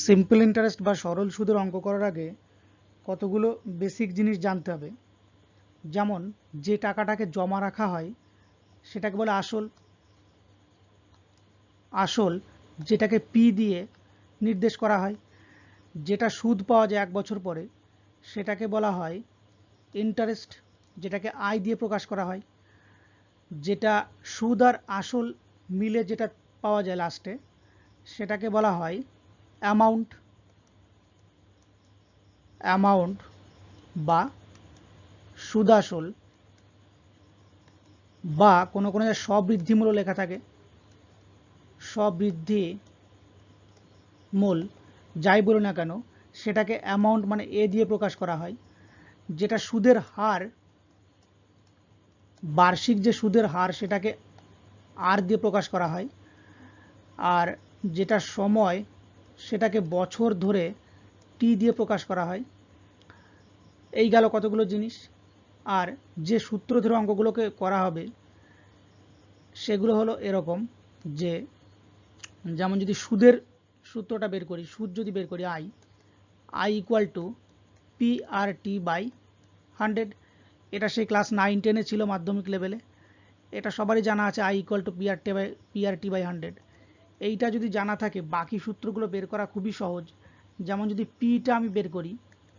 Simple interest বা সরল সুদের অঙ্ক করার আগে কতগুলো বেসিক জিনিস জানতে হবে। যেমন যে টাকাটাকে জমা রাখা হয় সেটাকে বলে আসল। আসল যেটাকে পি দিয়ে নির্দেশ করা হয়। যেটা সুদ পাওয়া যায় 1 বছর পরে সেটাকে বলা হয় ইন্টারেস্ট, যেটাকে আই দিয়ে প্রকাশ করা হয়। যেটা সুদ আর আসল মিলে যেটা পাওয়া যায় লাস্টে সেটাকে বলা হয় অ্যামাউন্ট। অ্যামাউন্ট বা সুদ আসল, বা কোনো কোনো জায়গায় স্ববৃদ্ধিমূল্য লেখা থাকে, স্ববৃদ্ধি মূল, যাই বলো না কেন সেটাকে অ্যামাউন্ট মানে এ দিয়ে প্রকাশ করা হয়। যেটা সুদের হার, বার্ষিক যে সুদের হার সেটাকে আর দিয়ে প্রকাশ করা হয়। আর যেটা সময় সেটাকে বছর ধরে টি দিয়ে প্রকাশ করা হয়। এই গেল কতগুলো জিনিস। আর যে সূত্র ধরে অঙ্কগুলোকে করা হবে সেগুলো হলো এরকম, যে যেমন যদি সুদের সূত্রটা বের করি, সুদ যদি বের করি I equal to P R T by 100। এটা সেই ক্লাস 9-10 ছিল মাধ্যমিক লেভেলে, এটা সবারই জানা আছে। I equal to P R T by 100। এইটা যদি জানা থাকে বাকি সূত্রগুলো বের করা খুবই সহজ। যেমন যদি পিটা আমি বের করি,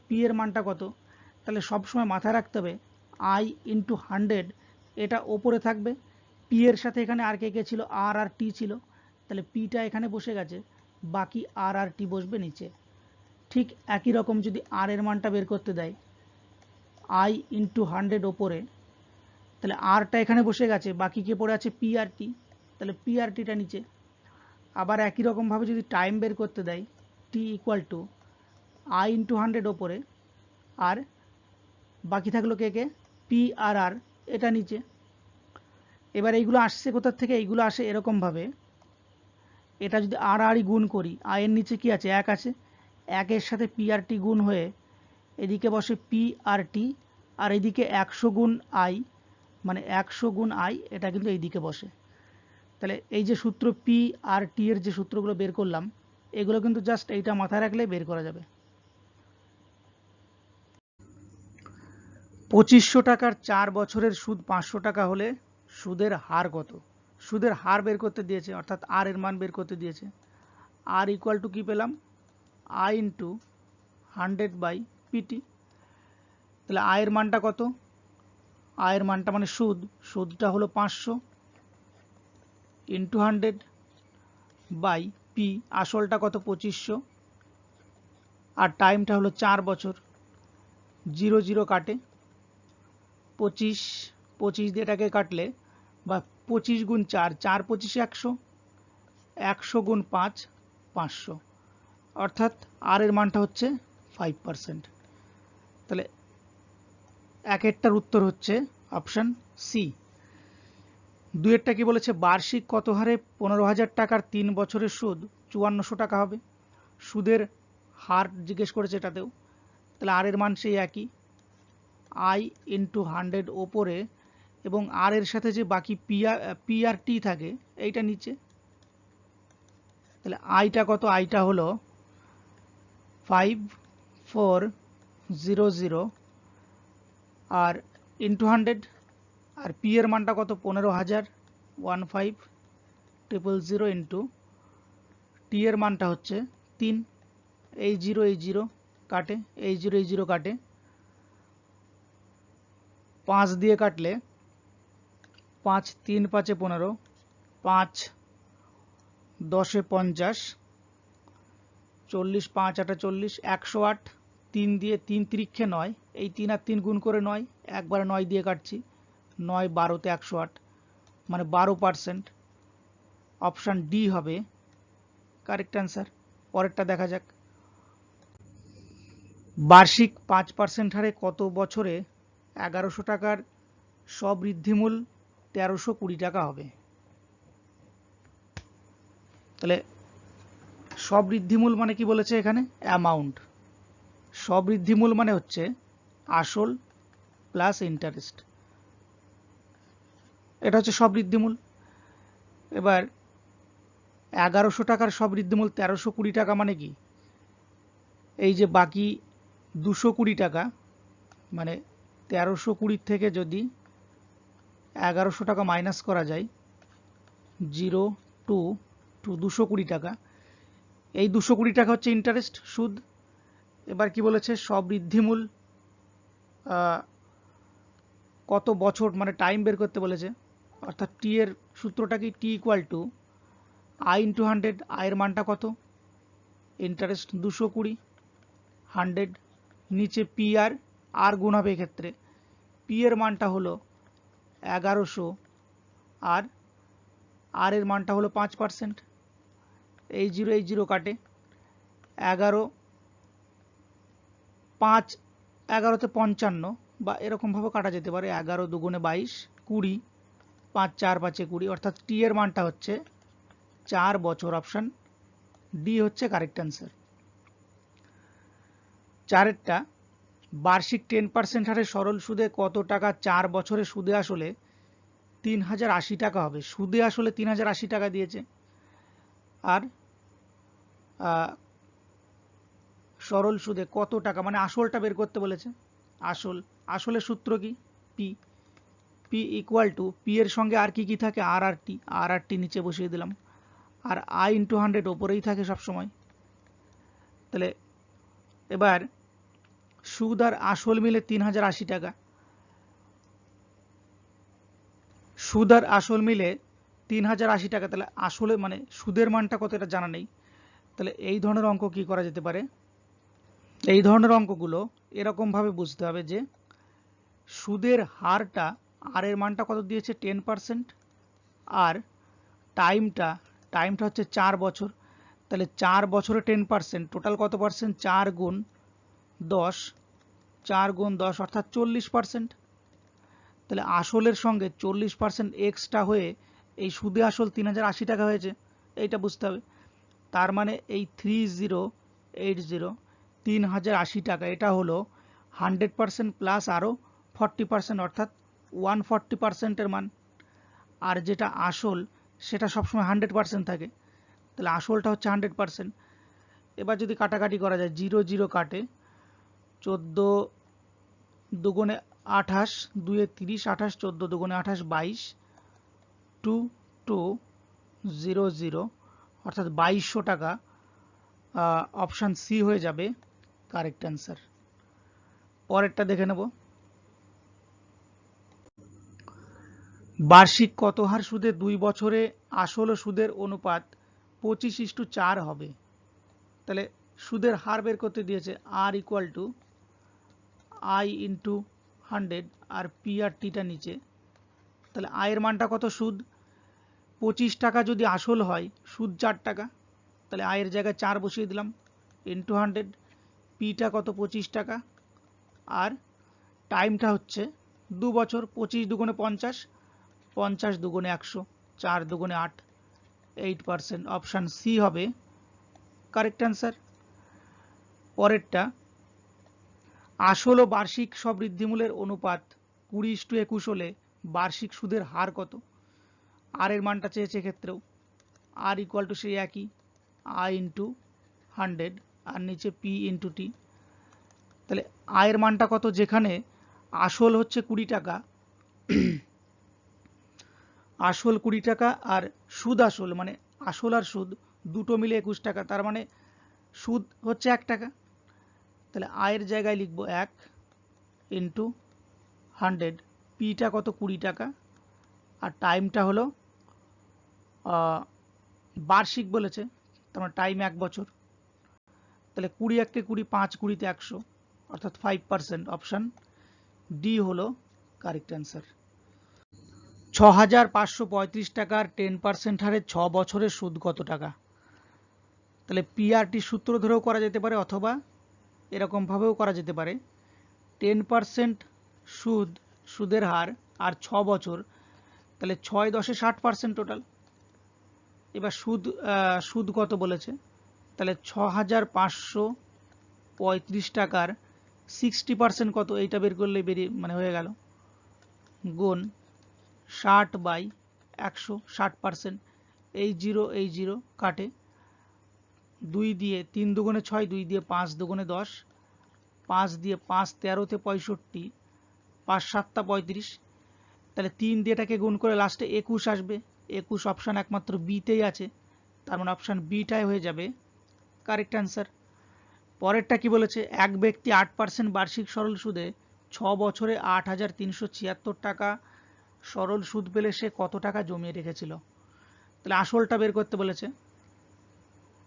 পি এর মানটা কত, তাহলে সবসময় মাথায় রাখতে হবে আই ইন্টু 100 এটা ওপরে থাকবে। পি এর সাথে এখানে আর কে কে ছিল, আর আর টি ছিল, তাহলে পিটা এখানে বসে গেছে, বাকি আর আর টি বসবে নিচে। ঠিক একই রকম যদি আর এর মানটা বের করতে দেয় আই ইন্টু 100 ওপরে, তাহলে আরটা এখানে বসে গেছে, বাকি কে পড়ে আছে পি আর টি, তাহলে পি আর টিটা নিচে। আবার একই রকমভাবে যদি টাইম বের করতে দেয় T equal to I into 100 ওপরে, আর বাকি থাকলো কে কে পি আর আর, এটা নিচে। এবার এইগুলো আসছে কোথার থেকে, এইগুলো আসে এরকমভাবে, এটা যদি আর আরই গুণ করি, আয়ের নিচে কি আছে, এক আছে, একের সাথে পি আর টি গুণ হয়ে এদিকে বসে পি আর টি, আর এদিকে 100 গুণ আই, মানে 100 গুণ আই, এটা কিন্তু এইদিকে বসে। তাহলে এই যে সূত্র পি আর টি এর যে সূত্রগুলো বের করলাম, এগুলো কিন্তু জাস্ট এইটা মাথায় রাখলে বের করা যাবে। 2500 টাকার 4 বছরের সুদ 500 টাকা হলে সুদের হার কত? সুদের হার বের করতে দিয়েছে, অর্থাৎ আর এর মান বের করতে দিয়েছে। আর ইকুয়াল টু কি পেলাম, আই ইন্টু 100 বাই পিটি। তাহলে আয়ের মানটা কত, আয়ের মানটা মানে সুদ, সুদটা হলো 500 ইন্টু 100 বাই পি, আসলটা কত 2500, আর টাইমটা হলো 4 বছর। 0 0 কাটে, 25 25 দিয়ে এটাকে কাটলে, বা 25 গুণ 4, 4 25 100, 100 গুণ 5 500, অর্থাৎ আর এর মানটা হচ্ছে 5%। তাহলে একেরটার উত্তর হচ্ছে অপশান সি। দুইয়েরটা কি বলেছে, বার্ষিক কত হারে 15,000 টাকার 3 বছরের সুদ 5400 টাকা হবে। সুদের হার জিজ্ঞেস করেছে এটাতেও, তাহলে আর এর মান সেই একই, আই ইন্টু 100 ওপরে, এবং আর এর সাথে যে বাকি পি আর টি থাকে এইটা নিচে। তাহলে আইটা কত, আইটা হলো 5400, আর ইন্টু 100, আর পি এর মানটা কত 15,000, 15,000 ইন্টু টি এর মানটা হচ্ছে 3। এই জিরো কাটে, এই জিরো কাটে, 5 দিয়ে কাটলে 5 3 5 15, 5 10 50, 40 5 8 40, 108। 3 দিয়ে 3 তিরিক্ষে 9, এই 3 আর 3 গুণ করে 9, একবারে 9 দিয়ে কাটছি, 9 12তে 108, মানে 12%। অপশান ডি হবে কারেক্ট অ্যান্সার। পরেরটা দেখা যাক, বার্ষিক 5% হারে কত বছরে 1100 টাকার স্ববৃদ্ধিমূল 1320 টাকা হবে? তাহলে স্ববৃদ্ধিমূল মানে কি বলেছে এখানে, অ্যামাউন্ট। স্ববৃদ্ধিমূল মানে হচ্ছে আসল প্লাস ইন্টারেস্ট, এটা হচ্ছে স্ববৃদ্ধিমূল। এবার 1100 টাকার স্ববৃদ্ধিমূল 1320 টাকা মানে কি, এই যে বাকি 220 টাকা, মানে 1320 থেকে যদি 1100 টাকা মাইনাস করা যায়, 0 টু 220 টাকা, এই 220 টাকা হচ্ছে ইন্টারেস্ট, সুদ। এবার কি বলেছে, স্ববৃদ্ধিমূল কত বছর, মানে টাইম বের করতে বলেছে, অর্থাৎ টি এর সূত্রটা কি, T equal to I into 100। আয়ের মানটা কত, ইন্টারেস্ট 220, 100, নিচে পি আর, আর গুণ হবে এক্ষেত্রে, পি এর মানটা হলো 1100 আর আর এর মানটা হলো 5%। এই জিরো কাটে, 11, 5, 11তে 55, বা এরকমভাবে কাটা যেতে পারে, 11 দুগুণে 22, 20, 5 4 5 20, অর্থাৎ টি এর মানটা হচ্ছে 4 বছর। অপশান ডি হচ্ছে কারেক্ট অ্যান্সার। 4এরটা, বার্ষিক 10% হারে সরল সুদে কত টাকা 4 বছরে সুদে আসলে 3080 টাকা হবে। সুদে আসলে 3080 টাকা দিয়েছে, আর সরল সুদে কত টাকা, মানে আসলটা বের করতে বলেছে। আসলের সূত্র কি, পি ইকুয়াল টু, পি এর সঙ্গে আর কি থাকে, আর টি নিচে বসিয়ে দিলাম, আর আই ইন্টু 100 ওপরেই থাকে সবসময়। তাহলে এবার সুদ আর আসল মিলে 3080 টাকা, সুদ আর আসল মিলে 3080 টাকা। তাহলে আসলে মানে সুদের মানটা কত এটা জানা নেই। তাহলে এই ধরনের অঙ্ক কি করা যেতে পারে, এই ধরনের অঙ্কগুলো এরকমভাবে বুঝতে হবে যে সুদের হারটা, আর এর মানটা কত দিয়েছে 10%, আর টাইমটা হচ্ছে 4 বছর। তাহলে 4 বছরে 10%, টোটাল কত পার্সেন্ট, 4 গুণ 10, 4 গুণ 10 অর্থাৎ 40%। তাহলে আসলের সঙ্গে 40% এক্সট্রা হয়ে এই সুদে আসল 3080 টাকা হয়েছে, এইটা বুঝতে হবে। তার মানে এই 3080, 3080 টাকা, এটা হলো 100% প্লাস আরও 40%, অর্থাৎ 140%-এর মান। আর যেটা আসল সেটা সবসময় 100% থাকে, তাহলে আসলটা হচ্ছে 100%। এবার যদি কাটাকাটি করা যায়, 0 কাটে, 14 দুগুণে 28, 2 এ 30, 28, 14 দুগুণে 28, 22, 2200, অর্থাৎ 2200 টাকা। অপশান সি হয়ে যাবে কারেক্ট অ্যান্সার। পরেরটা দেখে নেব, বার্ষিক কত হার সুদে 2 বছরে আসল ও সুদের অনুপাত 25:4 হবে। তাহলে সুদের হার বের করতে দিয়েছে, R equal to I into 100, আর পি আর টিটা নিচে। তাহলে আয়ের মানটা কত, সুদ 25 টাকা যদি আসল হয়, সুদ 4 টাকা, তাহলে আয়ের জায়গায় 4 বসিয়ে দিলাম, ইন্টু 100, পিটা কত 25 টাকা, আর টাইমটা হচ্ছে 2 বছর, 25 দুগুণে 50, 50 দুগুণে 100, 4 দুগুণে 8, 8%। অপশান সি হবে কারেক্ট অ্যান্সার। পরেরটা, আসল ও বার্ষিক স্ববৃদ্ধিমূলের অনুপাত 20:21 হলে বার্ষিক সুদের হার কত। আর এর মানটা চেয়েছে ক্ষেত্রেও, আর ইকুয়াল টু সেই একই, আই ইন্টু 100, আর নিচে পি ইন্টু টি। তাহলে আয়ের মানটা কত, যেখানে আসল হচ্ছে 20 টাকা, আসল 20 টাকা, আর সুদ আসল মানে আসল আর সুদ দুটো মিলে 21 টাকা, তার মানে সুদ হচ্ছে 1 টাকা। তাহলে আয়ের জায়গায় লিখব 1 ইন্টু 100, পিটা কত 20 টাকা, আর টাইমটা হলো বার্ষিক বলেছে, তার মানে টাইম 1 বছর। তাহলে 20 1 20, 5 20 100, অর্থাৎ 5%। অপশান ডি হলো কারেক্ট অ্যান্সার। 6535 টাকার 10% হারে 6 বছরের সুদ কত টাকা। তাহলে পিআরটি সূত্র ধরেও করা যেতে পারে, অথবা এরকমভাবেও করা যেতে পারে, 10% সুদের হার আর 6 বছর, তাহলে 6 10 60% টোটাল। এবার সুদ কত বলেছে, তাহলে 6535 টাকার 60% কত, এইটা বের করলে বেরিয়ে মানে হয়ে গেল, গুণ 60/100, 60%। এই জিরো কাটে, 2 দিয়ে 3 দুগুণে 6, 2 দিয়ে 5 দুগুণে 10, 5 দিয়ে 5 13 65, 5 7 35, তাহলে 3 দিয়ে এটাকে গুণ করে লাস্টে 21 আসবে। 21 অপশান একমাত্র বিতেই আছে, তার মানে অপশান বিটাই হয়ে যাবে কারেক্ট অ্যান্সার। পরেরটা কি বলেছে, এক ব্যক্তি 8% বার্ষিক সরল সুদে 6 বছরে 8,376 টাকা সরল সুদ পেলে সে কত টাকা জমিয়ে রেখেছিল। তাহলে আসলটা বের করতে বলেছে।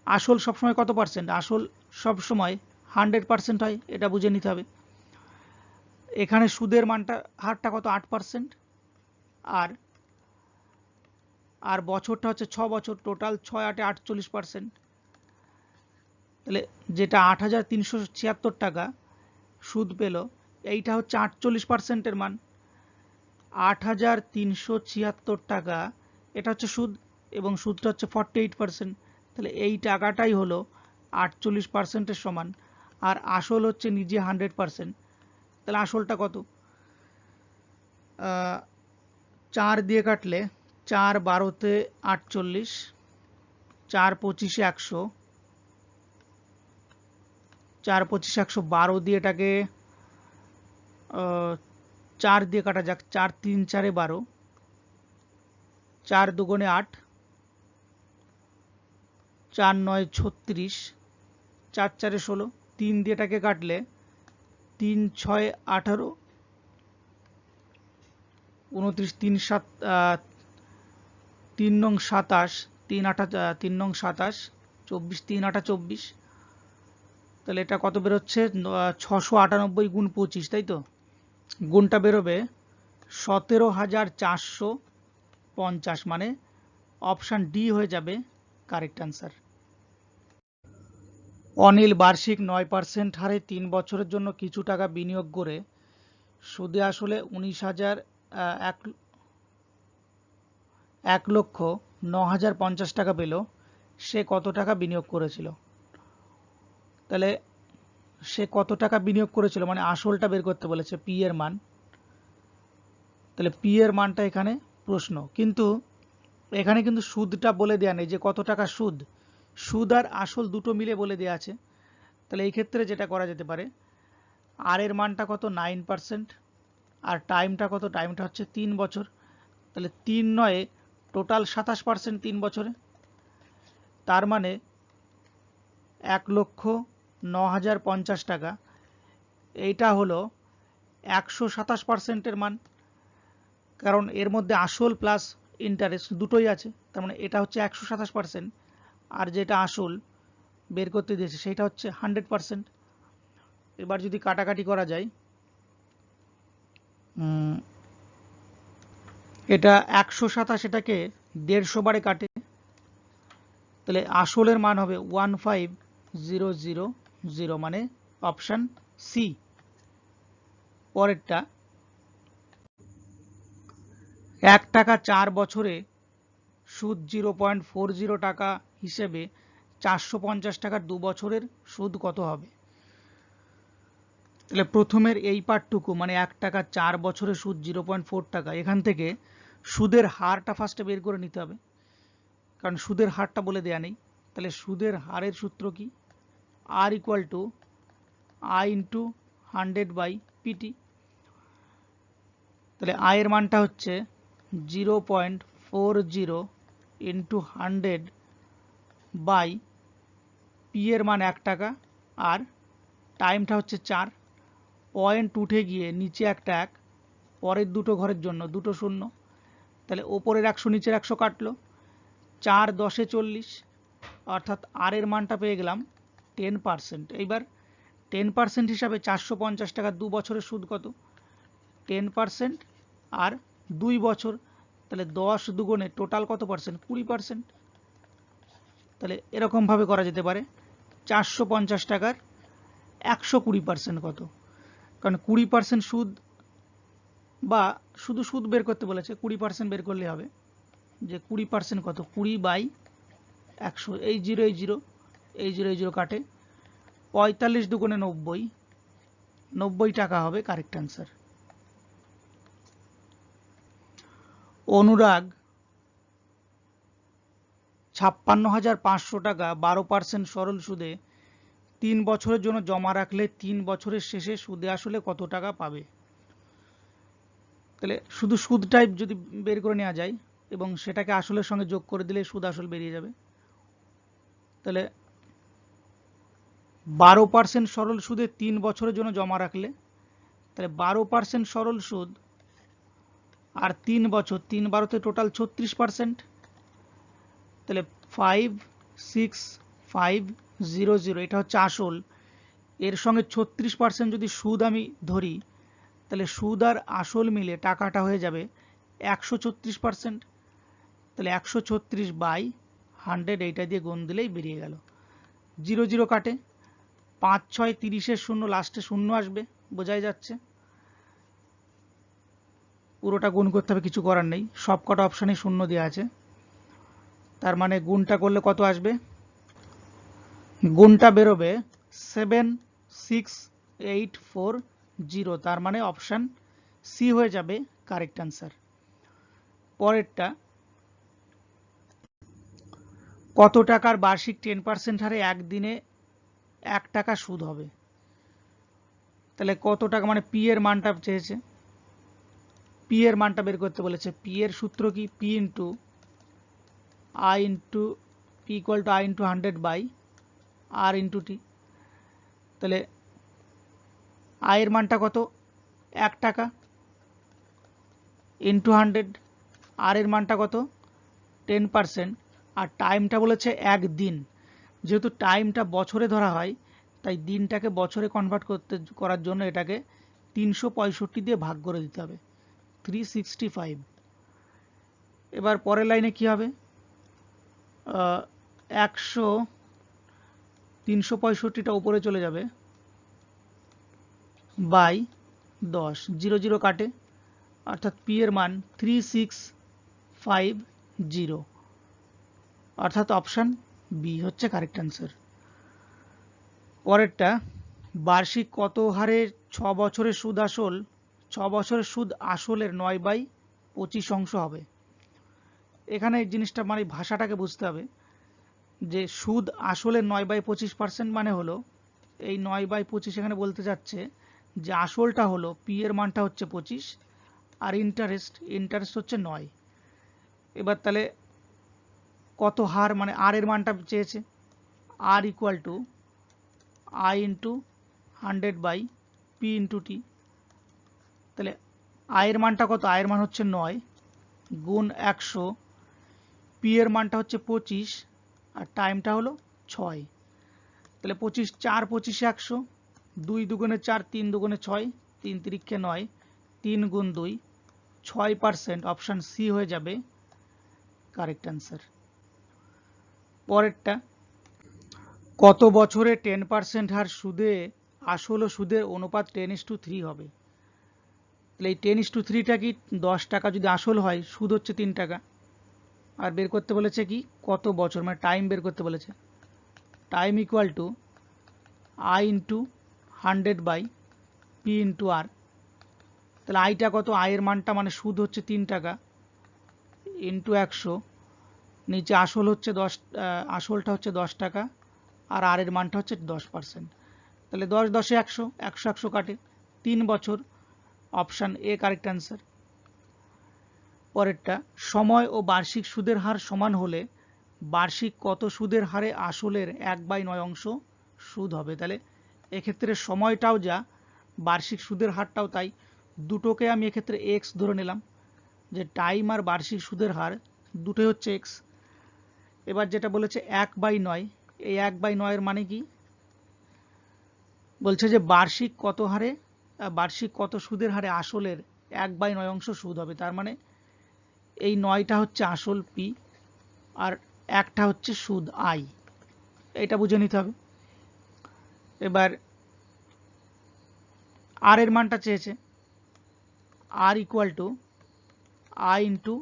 আসল সবসময় কত পার্সেন্ট? আসল সবসময় 100% হয়, এটা বুঝে নিতে হবে। এখানে সুদের মানটা হারটা কত? 8%। আর বছরটা হচ্ছে 6 বছর, টোটাল 6 8 48%। তাহলে যেটা 8,376 টাকা সুদ পেল, এইটা হচ্ছে 48%-এর মান। 8,376 টাকা এটা হচ্ছে সুদ, এবং সুদটা হচ্ছে 48%। তাহলে এই টাকাটাই হলো 48%-এর সমান, আর আসল হচ্ছে নিজে 100%। তাহলে আসলটা কত? 4 দিয়ে কাটলে 4 12-তে 48, 4 25-এ 100, 4 25 112 দিয়ে এটাকে 4 দিয়ে কাটা যাক। 4 3 4-এ 12, 4 দুগুণে 8, 4 9 36, 4 4-এ 16, 3 দিয়ে এটাকে কাটলে 3 6 18, 29, 3 7 3 নং 27, 3 8 3 নং 27, 24 3 8 24। তাহলে এটা কত বেরোচ্ছে? 698 গুণ 25, তাই তো? গুণটা বেরোবে 17,450, মানে অপশান ডি হয়ে যাবে কারেক্ট অ্যান্সার। অনিল বার্ষিক 9% হারে 3 বছরের জন্য কিছু টাকা বিনিয়োগ করে সুদে আসলে 1,09,050 টাকা পেল। সে কত টাকা বিনিয়োগ করেছিল? তাহলে সে কত টাকা বিনিয়োগ করেছিল মানে আসলটা বের করতে বলেছে, পি এর মান। তাহলে পি এর মানটা এখানে প্রশ্ন, কিন্তু এখানে কিন্তু সুদটা বলে দেওয়া নেই যে কত টাকা সুদ। সুদ আর আসল দুটো মিলে বলে দেওয়া আছে। তাহলে এই ক্ষেত্রে যেটা করা যেতে পারে, আর এর মানটা কত? 9%, আর টাইমটা কত? টাইমটা হচ্ছে 3 বছর। তাহলে 3 9 টোটাল 27% 3 বছরে, তার মানে 1,09,050 টাকা। এইটা হলো 127%-এর মান, কারণ এর মধ্যে আসল প্লাস ইন্টারেস্ট দুটোই আছে। তার মানে এটা হচ্ছে 127%, আর যেটা আসল বের করতে দিয়েছে সেটা হচ্ছে 100%। এবার যদি কাটাকাটি করা যায়, এটা 127, এটাকে 150 বারে কাটে, তাহলে আসলের মান হবে 15,000, মানে অপশান সি। পরেরটা, 1 টাকা 4 বছরে সুদ 0.40 টাকা হিসেবে 450 টাকার 2 বছরের সুদ কত হবে? তাহলে প্রথমের এই পার্টটুকু, মানে 1 টাকা 4 বছরে সুদ 0.4 টাকা, এখান থেকে সুদের হারটা ফার্স্টে বের করে নিতে হবে, কারণ সুদের হারটা বলে দেয়া নেই। তাহলে সুদের হারের সূত্র কি? R equal to I into 100/পিটি। তাহলে আয়ের মানটা হচ্ছে 0.40 ইন্টু 100/, পি এর মান 1 টাকা, আর টাইমটা হচ্ছে 4। পয়েন্ট উঠে গিয়ে নিচে একটা 1, পরের দুটো ঘরের জন্য দুটো শূন্য, তাহলে ওপরের 100 নিচের 100 কাটলো। 4 10-এ 40, অর্থাৎ আর এর মানটা পেয়ে গেলাম 10%। এইবার 10% হিসাবে 450 টাকা 2 বছরের সুদ কত? 10% আর 2 বছর, তাহলে 10 দুগুণে টোটাল কত পার্সেন্ট? 20%। তাহলে এরকমভাবে করা যেতে পারে, 450 টাকার 120% কত? কারণ 20% সুদ, বা শুধু সুদ বের করতে বলেছে, 20% বের করলে হবে। যে 20% কত? 20/100, এই 0 এই 0 এই 0 এই 0 কাটে, 45 দুগুণে 90, 90 টাকা হবে কারেক্ট অ্যান্সার। অনুরাগ 56,500 টাকা 12% সরল সুদে 3 বছরের জন্য জমা রাখলে 3 বছরের শেষে সুদে আসলে কত টাকা পাবে। তাহলে শুধু সুদটাই যদি বের করে নেওয়া যায় এবং সেটাকে আসলের সঙ্গে যোগ করে দিলে সুদ আসল বেরিয়ে যাবে। তাহলে 12% সরল সুদে 3 বছরের জন্য জমা রাখলে, তাহলে 12% সরল সুদ আর 3 বছর, 3 বারোতে টোটাল 36%। তাহলে 56500 এটা হচ্ছে আসল, এর সঙ্গে 36% যদি সুদ আমি ধরি, তাহলে সুদ আর আসল মিলে টাকাটা হয়ে যাবে 136%। তাহলে 136/100 এইটা দিয়ে গুণ দিলেই বেরিয়ে গেল। 0 0 কাটে, 5 6 30-এর 0, লাস্টে 0 আসবে, বোঝাই যাচ্ছে। পুরোটা গুণ করতে হবে, কিছু করার নেই, সব কটা অপশানে 0 দেওয়া আছে। তার মানে গুণটা করলে কত আসবে? গুণটা বেরোবে 76840, তার মানে অপশান সি হয়ে যাবে কারেক্ট অ্যান্সার। পরেরটা, কত টাকার বার্ষিক 10% হারে একদিনে 1 টাকা সুদ হবে? তাহলে কত টাকা মানে পি এর মানটা চেয়েছে, পি এর মানটা বের করতে বলেছে। পি এর সূত্র কি? P into I into P equal to I into 100/আর ইন্টু টি। তাহলে আই এর মানটা কত? 1 টাকা ইন্টু 100, আর এর মানটা কত? 10%, আর টাইমটা বলেছে 1 দিন। যেহেতু টাইমটা বছরে ধরা হয়, তাই দিনটাকে বছরে কনভার্ট করার জন্য এটাকে 365 দিয়ে ভাগ করে দিতে হবে, 365। এবার পরের লাইনে কি হবে? 365টা উপরে চলে যাবে বাই 10, 0 0 কাটে, অর্থাৎ পি এর মান 3650, অর্থাৎ অপশান বি হচ্ছে কারেক্ট অ্যান্সার। পরেরটা, বার্ষিক কত হারে 6 বছরের সুদ আসল 6 বছরের সুদ আসলের 9/25 অংশ হবে? এখানে এই জিনিসটা মানে ভাষাটাকে বুঝতে হবে যে সুদ আসলের 9/25% মানে হলো এই 9/25 এখানে বলতে যাচ্ছে যে আসলটা হলো পি এর মানটা হচ্ছে 25 আর ইন্টারেস্ট হচ্ছে 9। এবার তাহলে কত হার মানে আর এর মানটা চেয়েছে, R equal to I into 100/পি ইন্টু টি। তাহলে আয়ের মানটা কত? আয়ের মান হচ্ছে 9 গুণ 100, পি এর মানটা হচ্ছে 25 আর টাইমটা হলো 6। তাহলে 25 4 25 100, 2 দুগুণে 4, 3 দুগুণে 6, 3 তিরিক্ষে 9, 3 গুণ 2 6%, অপশান সি হয়ে যাবে কারেক্ট অ্যান্সার। পরেরটা, কত বছরে 10% হার সুদে আসল ও সুদের অনুপাত 10:3 হবে? তাহলে এই 10:3টা কি? 10 টাকা যদি আসল হয়, সুদ হচ্ছে 3 টাকা, আর বের করতে বলেছে কি কত বছর, মানে টাইম বের করতে বলেছে। Time equal to I into 100/পি ইন্টু আর। তাহলে আইটা কত? আয়ের মানটা মানে সুদ হচ্ছে 3 টাকা ইন্টু 100, নিচে আসল হচ্ছে আসলটা হচ্ছে 10 টাকা আর আর এর মানটা হচ্ছে 10%। তাহলে 10 10 100, 100 100 কাটে, 3 বছর, অপশান এ কারেক্ট অ্যান্সার। পরেরটা, সময় ও বার্ষিক সুদের হার সমান হলে বার্ষিক কত সুদের হারে আসলের 1/9 অংশ সুদ হবে? তাহলে এক্ষেত্রে সময়টাও যা, বার্ষিক সুদের হারটাও তাই, দুটোকে আমি এক্ষেত্রে এক্স ধরে নিলাম, যে টাইম আর বার্ষিক সুদের হার দুটোই হচ্ছে এক্স। এবার যেটা বলেছে 1/9, এই 1/9 এর মানে কি? বলছে যে বার্ষিক কত সুদের হারে আসলের 1/9 অংশ সুদ হবে। তার মানে এই 9টা হচ্ছে আসল পি আর একটা হচ্ছে সুদ আই, এটা বুঝে নিতে হবে। এবার আর এর মানটা চেয়েছে, R equal to I into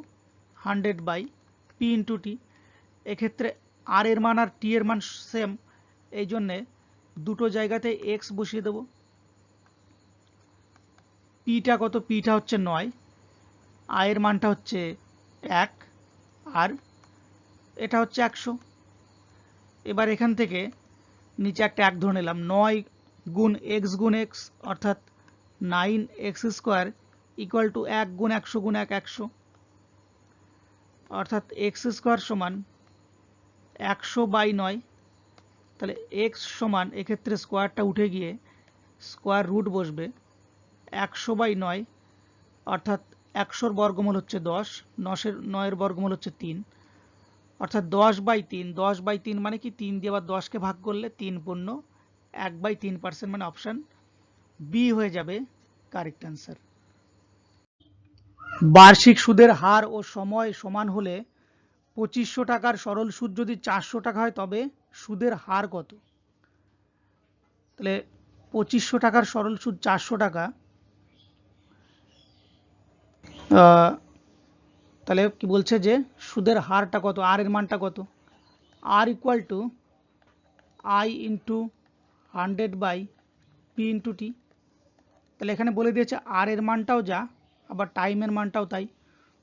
100/পি ইন্টু টি। এক্ষেত্রে আর এর মান আর টি এর মান সেম, এই জন্যে দুটো জায়গাতে এক্স বসিয়ে দেব। পিটা কত? পিটা হচ্ছে 9, আয়ের মানটা হচ্ছে 1 আর এটা হচ্ছে 100। এবার এখান থেকে নিচে একটা 1 ধরে নিলাম, 9 গুণ এক্স গুণ এক্স অর্থাৎ 9x² ইকুয়াল টু 1 গুণ 100 গুণ 1 100, অর্থাৎ x² সমান 100/9। তাহলে x সমান এক্ষেত্রে স্কোয়ারটা উঠে গিয়ে স্কোয়ার রুট বসবে 100/9, অর্থাৎ 100-র বর্গমূল হচ্ছে 10, 9-এর বর্গমূল হচ্ছে 3, অর্থাৎ 10/3। 10/3 মানে কি 3 দিয়ে আবার 10কে ভাগ করলে 3 পূর্ণ 1/3%, মানে অপশান বি হয়ে যাবে কারেক্ট অ্যান্সার। বার্ষিক সুদের হার ও সময় সমান হলে 2500 টাকার সরল সুদ যদি 400 টাকা হয় তবে সুদের হার কত? তাহলে 2500 টাকার সরল সুদ 400 টাকা, তাহলে কি বলছে যে সুদের হারটা কত, আর এর মানটা কত? R equal to I into 100/p into T. তাহলে এখানে বলে দিয়েছে আর এর মানটাও যা, আবার টাইমের মানটাও তাই,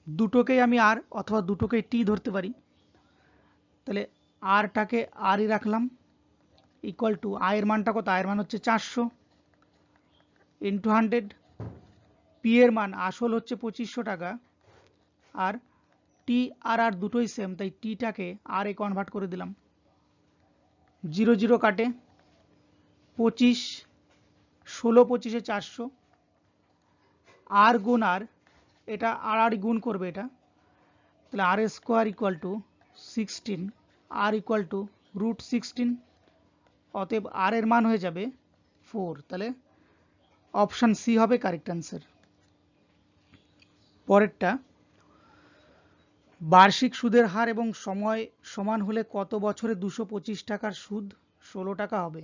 দুটোকেই আমি আর অথবা দুটোকেই টি ধরতে পারি। তাহলে আরটাকে আরই রাখলাম, ইকুয়াল টু আয়ের মানটা কত? আয়ের মান হচ্ছে 400 ইন্টু 100, পি এর মান আসল হচ্ছে 2500 টাকা, আর টি আর আর দুটোই সেম, তাই টিটাকে আর এ কনভার্ট করে দিলাম। 0 0 কাটে, 25, 16 25-এ 400, আর গুণ আর, এটা আর আর গুণ করবে এটা, তাহলে R square equal to 16, R equal to √16, অতএব আর এর মান হয়ে যাবে 4। তাহলে অপশান সি হবে কারেক্ট অ্যান্সার। পরেরটা, বার্ষিক সুদের হার এবং সময় সমান হলে কত বছরে 225 টাকার সুদ 16 টাকা হবে?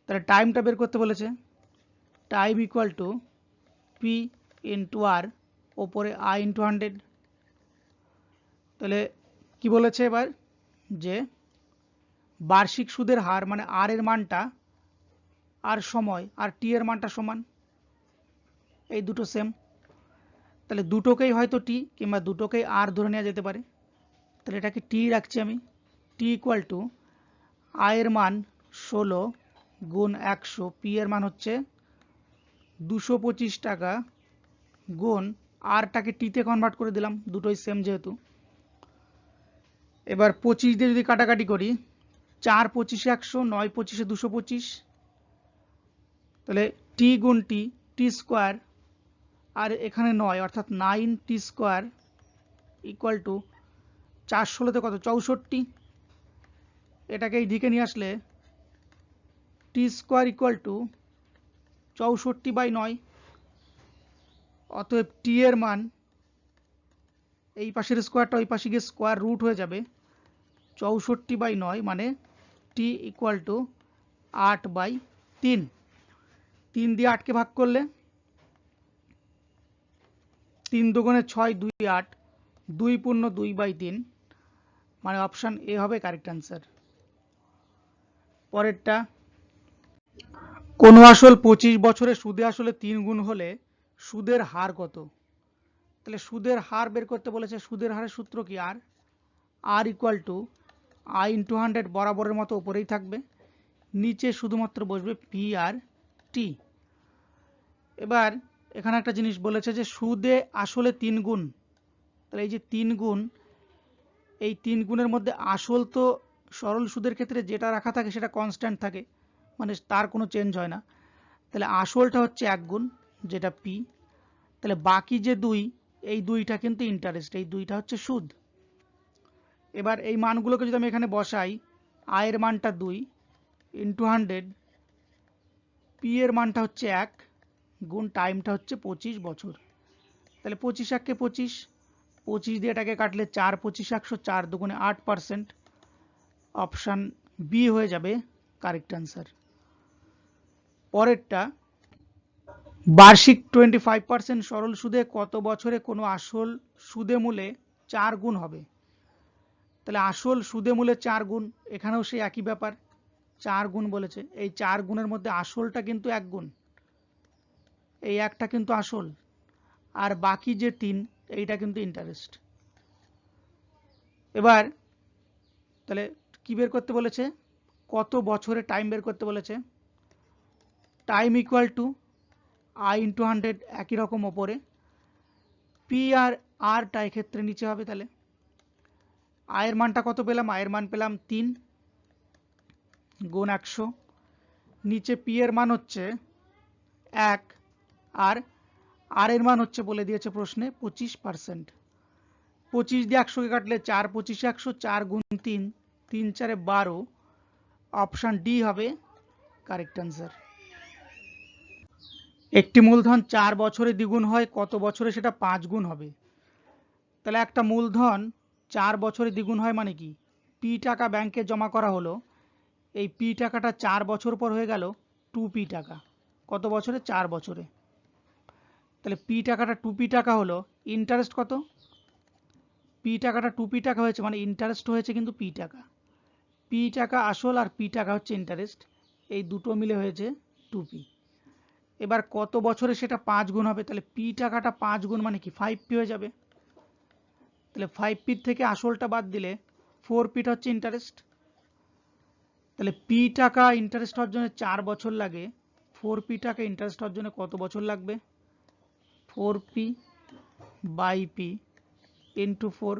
তাহলে টাইমটা বের করতে বলেছে, time equal to P into R, ওপরে আই ইন্টু 100। তাহলে কি বলেছে এবার, যে বার্ষিক সুদের হার মানে আর এর মানটা আর সময় আর টি এর মানটা সমান, এই দুটো সেম, তাহলে দুটোকেই হয়তো টি কিংবা দুটোকেই আর ধরে নেওয়া যেতে পারে। তাহলে এটাকে টি রাখছি আমি, টি ইকুয়াল টু আয়ের মান 16 গুণ 100, পি এর মান হচ্ছে 225 টাকা, গুণ আরটাকে টিতে কনভার্ট করে দিলাম, দুটোই সেম যেহেতু। এবার 25 দিয়ে যদি কাটাকাটি করি, 4 25-এ 100, 9 25-এ 225, তাহলে টি গুণ টি, টি স্কোয়ার, আর এখানে 9 অর্থাৎ 9t² ইকুয়াল টু 4 16-তে কত? 64। এটাকে এই দিকে নিয়ে আসলে t² ইকুয়াল টু 64/9, অতএব টি এর মান এই পাশের স্কোয়ারটা ওই পাশে গিয়ে স্কোয়ার রুট হয়ে যাবে 64/9, মানে টি ইকুয়াল টু 8/3। 3 দিয়ে 8কে ভাগ করলে 3 দুগুণে 6, 2 8, 2 পূর্ণ 2/3, মানে অপশান এ হবে কারেক্ট অ্যান্সার। পরেরটা, কোনো আসল 25 বছরে সুদে আসলে 3 গুণ হলে সুদের হার কত? তাহলে সুদের হার বের করতে বলেছে, সুদের হারের সূত্র কি? R equal to I into 100, বরাবরের মতো উপরেই থাকবে, নিচে শুধুমাত্র বসবে পি আর টি। এবার এখানে একটা জিনিস বলেছে যে সুদে আসলে 3 গুণ, তাহলে এই যে 3 গুণ, এই 3 গুণের মধ্যে আসল তো সরল সুদের ক্ষেত্রে যেটা রাখা থাকে সেটা কনস্ট্যান্ট থাকে, মানে তার কোনো চেঞ্জ হয় না। তাহলে আসলটা হচ্ছে 1 গুণ, যেটা পি, তাহলে বাকি যে 2, এই 2টা কিন্তু ইন্টারেস্ট, এই 2টা হচ্ছে সুদ। এবার এই মানগুলোকে যদি আমি এখানে বসাই, আয়ের মানটা 2 ইন্টু 100, পি এর মানটা হচ্ছে 1, গুণ টাইমটা হচ্ছে 25 বছর। তাহলে 25 1-কে 25, 25 দিয়ে এটাকে কাটলে 4 25 100, 4 দুগুণে 8%, অপশান বি হয়ে যাবে কারেক্ট অ্যান্সার। পরেরটা, বার্ষিক 25% সরল সুদে কত বছরে কোনো আসল সুদে মূলে 4 গুণ হবে? তাহলে আসল সুদে মূলে 4 গুণ, এখানেও সেই একই ব্যাপার, 4 গুণ বলেছে, এই 4 গুণের মধ্যে আসলটা কিন্তু 1 গুণ, এই একটা কিন্তু আসল, আর বাকি যে 3 এইটা কিন্তু ইন্টারেস্ট। এবার তাহলে কি বের করতে বলেছে, কত বছরে টাইম বের করতে বলেছে। Time equal to I into 100, একই রকম ওপরে, পি আর আরটা এক্ষেত্রে নিচে হবে। তাহলে আয়ের মানটা কত পেলাম, আয়ের মান পেলাম 3 গুণ 100, নিচে পি এর মান হচ্ছে 1 আর আর এর মান হচ্ছে বলে দিয়েছে প্রশ্নে 25%। 25 দিয়ে 100 কে কাটলে 4 25 100, 4 গুণ 3, 3 4 12, অপশান ডি হবে কারেক্ট অ্যান্সার। একটি মূলধন 4 বছরে দ্বিগুণ হয়, কত বছরে সেটা 5 গুণ হবে। তাহলে একটা মূলধন 4 বছরে দ্বিগুণ হয় মানে কি, পি টাকা ব্যাংকে জমা করা হলো, এই পি টাকাটা 4 বছর পর হয়ে গেল 2p টাকা। কত বছরে, 4 বছরে। তাহলে পি টাকাটা 2p টাকা হলো, ইন্টারেস্ট কত, পি টাকাটা 2p টাকা হয়েছে মানে ইন্টারেস্ট হয়েছে কিন্তু পি টাকা। পি টাকা আসল আর পি টাকা হচ্ছে ইন্টারেস্ট, এই দুটো মিলে হয়েছে 2p। এবার কত বছরে সেটা 5 গুণ হবে, তাহলে পি টাকাটা 5 গুণ মানে কি 5p হয়ে যাবে। তাহলে 5p থেকে আসলটা বাদ দিলে 4p হচ্ছে ইন্টারেস্ট। তাহলে পি টাকা ইন্টারেস্ট হওয়ার জন্য 4 বছর লাগে, 4p টাকা ইন্টারেস্ট হওয়ার জন্য কত বছর লাগবে, 4p by P into 4,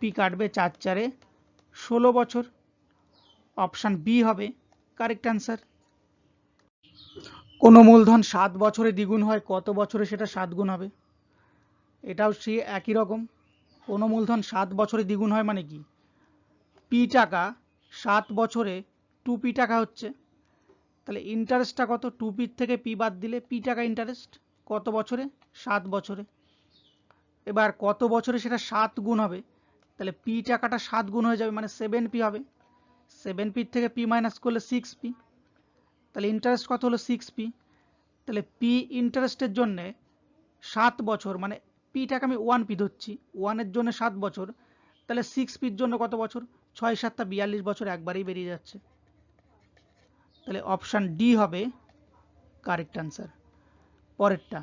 P কাটবে 4 4 16 বছর। অপশান বি হবে কারেক্ট অ্যান্সার। কোনো মূলধন 7 বছরে দ্বিগুণ হয়, কত বছরে সেটা 7 গুণ হবে। এটাও সে একই রকম, কোনো মূলধন 7 বছরে দ্বিগুণ হয় মানে কি, পি টাকা 7 বছরে 2p টাকা হচ্ছে, তাহলে ইন্টারেস্টটা কত, 2p থেকে পি বাদ দিলে পি টাকা ইন্টারেস্ট, কত বছরে 7 বছরে। এবার কত বছরে সেটা 7 গুণ হবে, তাহলে পি টাকাটা 7 গুণ হয়ে যাবে মানে 7p হবে, 7p থেকে পি মাইনাস করলে 6p, তাহলে ইন্টারেস্ট কত হলো 6p। তাহলে পি ইন্টারেস্টের জন্য 7 বছর মানে পি টাকা আমি 1p ধরছি, 1 এর জন্য 7 বছর, তাহলে 6pর জন্য কত বছর, 6 7 42 বছর, একবারেই বেরিয়ে যাচ্ছে। তাহলে অপশান ডি হবে কারেক্ট অ্যান্সার। পরেরটা,